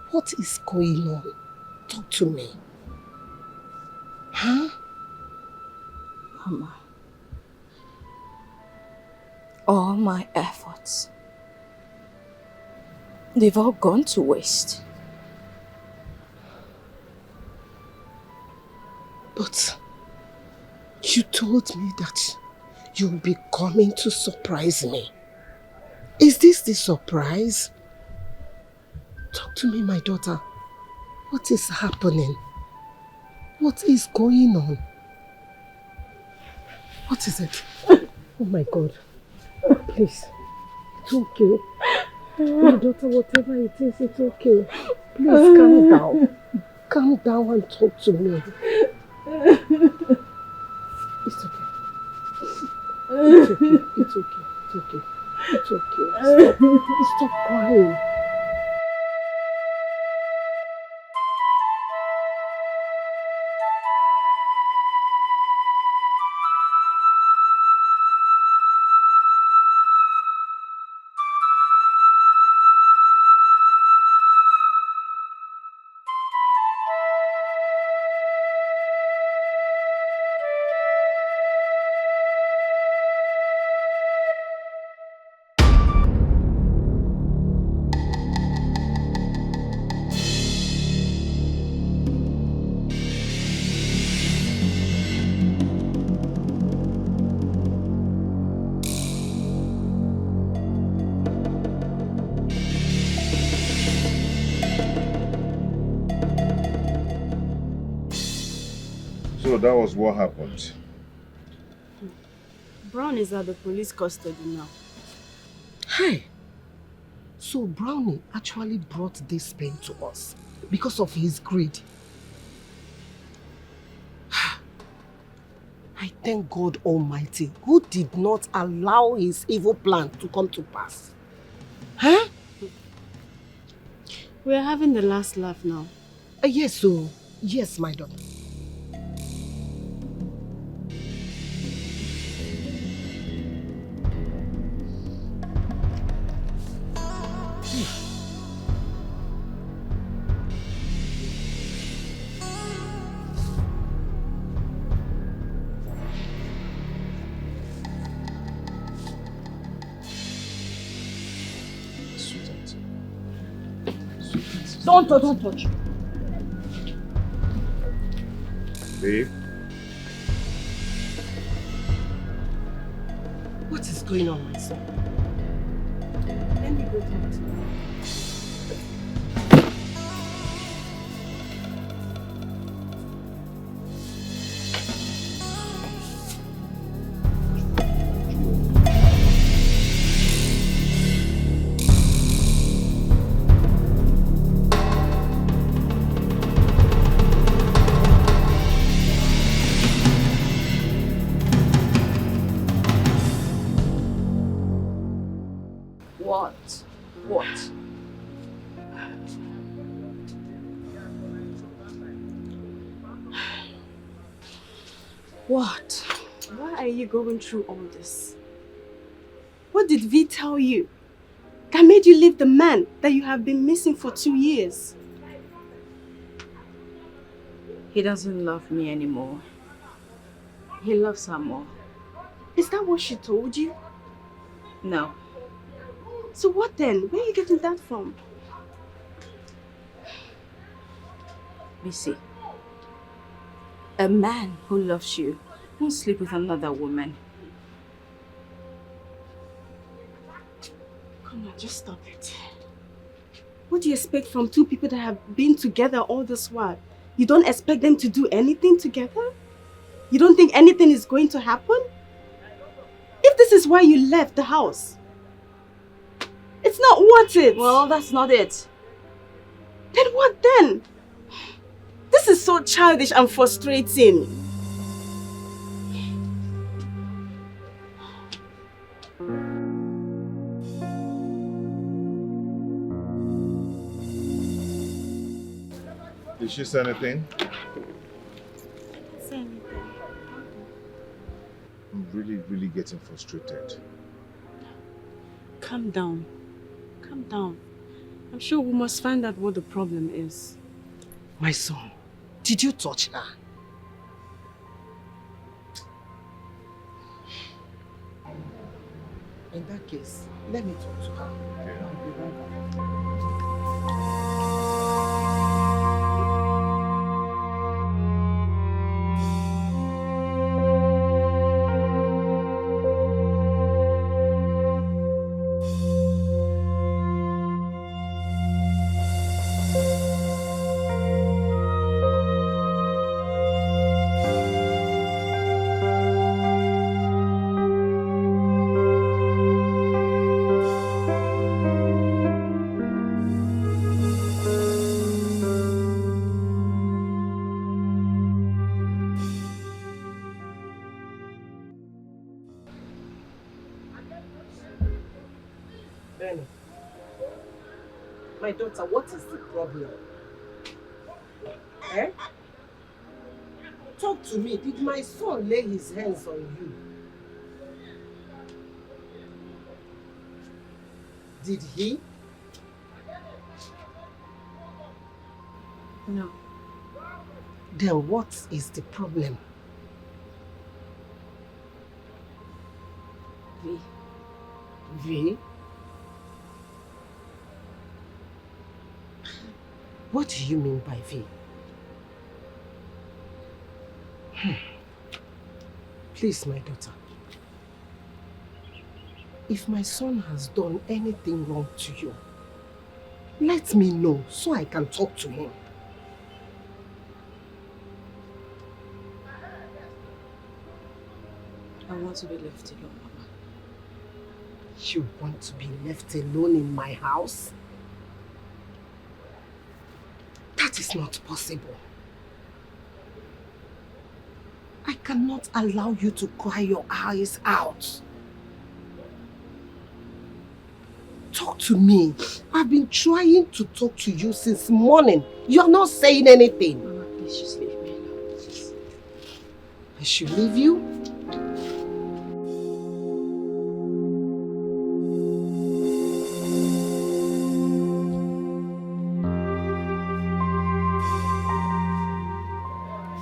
What is going on? Talk to me. Huh? Mama, all my efforts, they've all gone to waste. But you told me that you'll be coming to surprise me. Is this the surprise? Talk to me, my daughter. What is happening? What is going on? What is it? Oh my God. Please. It's okay. My daughter, whatever it is, it's okay. Please calm down. Calm down and talk to me. It's okay. It's okay. It's okay. It's okay. It's okay. Stop crying. So that was what happened. Brown is at the police custody now. Hey! So Brownie actually brought this pain to us because of his greed. I thank God Almighty who did not allow his evil plan to come to pass. Huh? We are having the last laugh now. Yes, so yes, my daughter. Don't touch. Babe? What is going on, my son? Let me go talk to him. What? What? Why are you going through all this? What did V tell you that made you leave the man that you have been missing for 2 years? He doesn't love me anymore. He loves her more. Is that what she told you? No. So what then? Where are you getting that from? Missy, a man who loves you won't sleep with another woman. Come on, just stop it. What do you expect from two people that have been together all this while? You don't expect them to do anything together? You don't think anything is going to happen? If this is why you left the house, it's not worth it. Well, that's not it. Then what then? This is so childish and frustrating. Did she say anything? Say anything. I'm really getting frustrated. Calm down. Calm down. I'm sure we must find out what the problem is. My son, did you touch her? In that case, let me talk to her. Okay. I'll be right back. My daughter, what is the problem? Eh? Talk to me. Did my son lay his hands on you? Did he? No. Then what is the problem? V. V? What do you mean by V? Please, my daughter. If my son has done anything wrong to you, let me know so I can talk to him. I want to be left alone, Mama. You want to be left alone in my house? That is not possible. I cannot allow you to cry your eyes out. Talk to me. I've been trying to talk to you since morning. You're not saying anything. Mama, please just leave me alone. Please. I should leave you?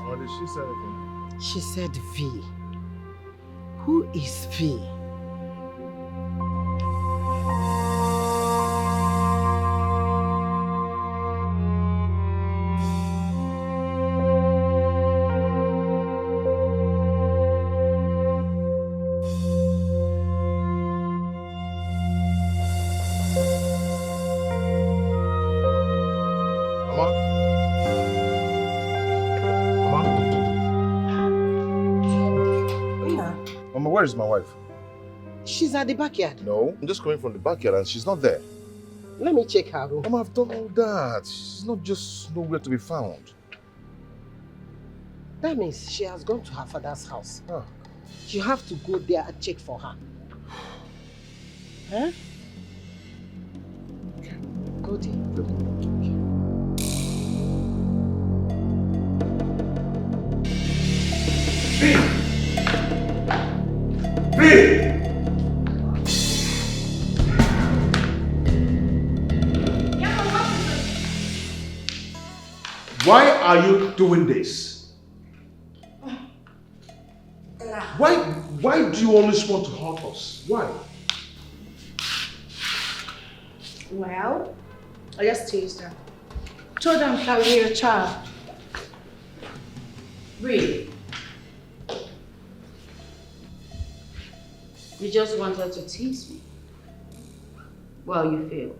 What did she say anything? She said V. Who is V? Where is my wife? She's at the backyard. No, I'm just coming from the backyard and she's not there. Let me check her room. Mama, I've done all that. She's not just nowhere to be found. That means she has gone to her father's house. Ah. You have to go there and check for her. Huh? Okay. Go there. Why are you doing this? Why do you always want to hurt us? Why? Well, I just teased her. Told her I'm carrying a child. Really? You just wanted to tease me? Well, you failed.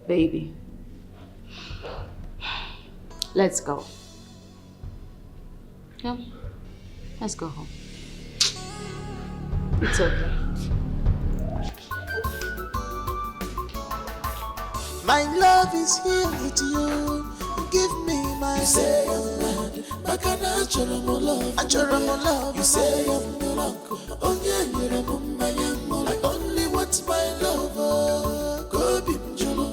Baby, let's go. Come, let's go home. It's okay. My love is here with you. Give me my say I'm mad. Back and I love. You say I'm no longer. Oh yeah, I only want my lover. Go bim jolo.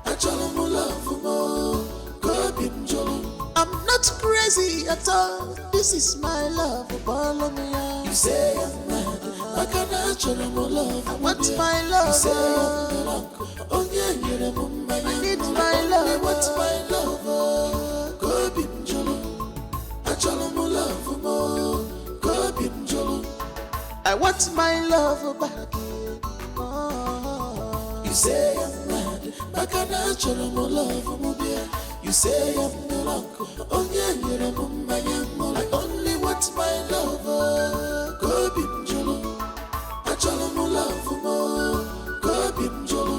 I love more. Go bim jolo. I'm not crazy at all. This is my love. Follow me out. You say I'm mad. Back and I love. I want my love. You say I'm no longer. Oh yeah, I need my love. I want my love. Go bim jolo. I love more. Go bim jolo. I want my love back. Oh. You say I'm mad. Back and I love more. You say I'm no longer. Oh yeah, I only want my love. Go bim jolo. I love more. Go bim jolo.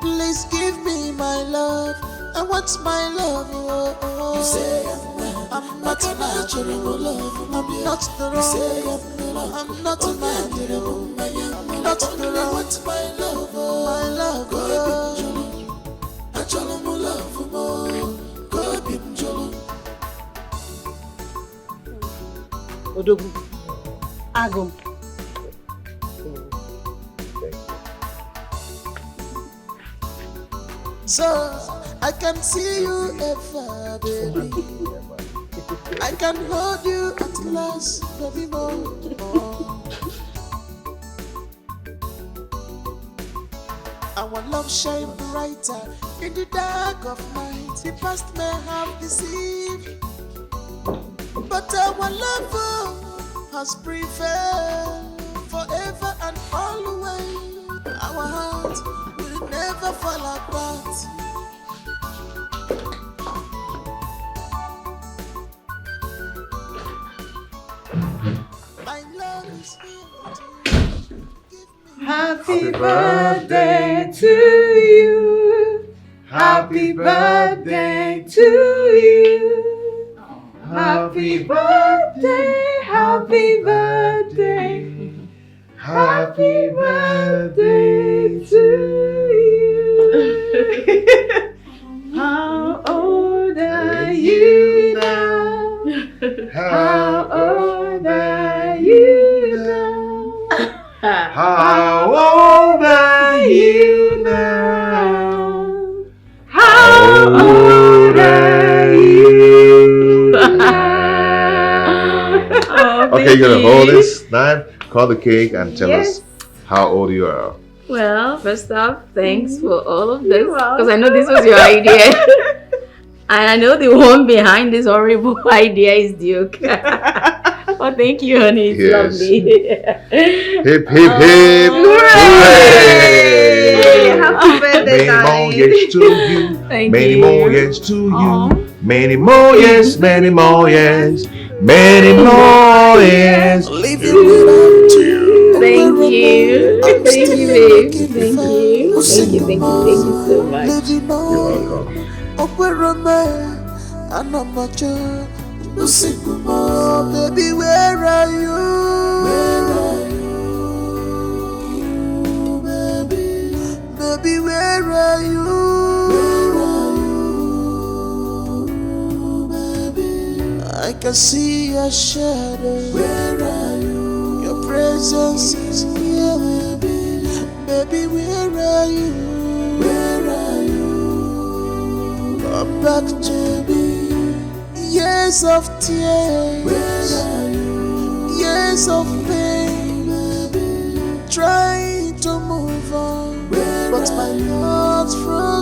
Please give me my love. I want my love. Oh. You say I'm not natural love. I'm not the wrong. You say I'm not a man. I'm not the wrong. I want my love. My love. Go bim jolo. I love more. Go bim jolo. Odogu. Agum. So I can see you ever, baby. I can hold you at last, baby more. Our love shine brighter in the dark of night. The past may have deceived, but our love has prevailed forever and always. Our heart will never fall apart. My love is here. Happy birthday to you. Happy birthday to you. Happy birthday, happy birthday. Happy birthday to you. How old are you now? How old are you now? How old are you now? How old are you now? Okay, you're gonna hold this knife, cut the cake, and tell us how old you are. Well, first off, thanks for all of this, because I know this was your idea. And I know the one behind this horrible idea is Duke. Oh, thank you, honey. It's lovely. Hip, hip, hip. Hooray! Happy birthday, Many more years to you. Thank Many you. more years to you. Many more years, many more years. Many more years. Living without you. Thank you. Thank you, babe. Thank you. Thank you. Thank you so much. You're welcome. And I'm not sure. Oh, baby, where are you? Where are you, baby? Baby, where are you? Where are you, baby? I can see your shadow. Where are you? Your presence is here, baby. Baby, where are you? Where are you? Come back to me. Years of tears, where are you? Years of pain, baby. Trying to move on, but my heart's frozen.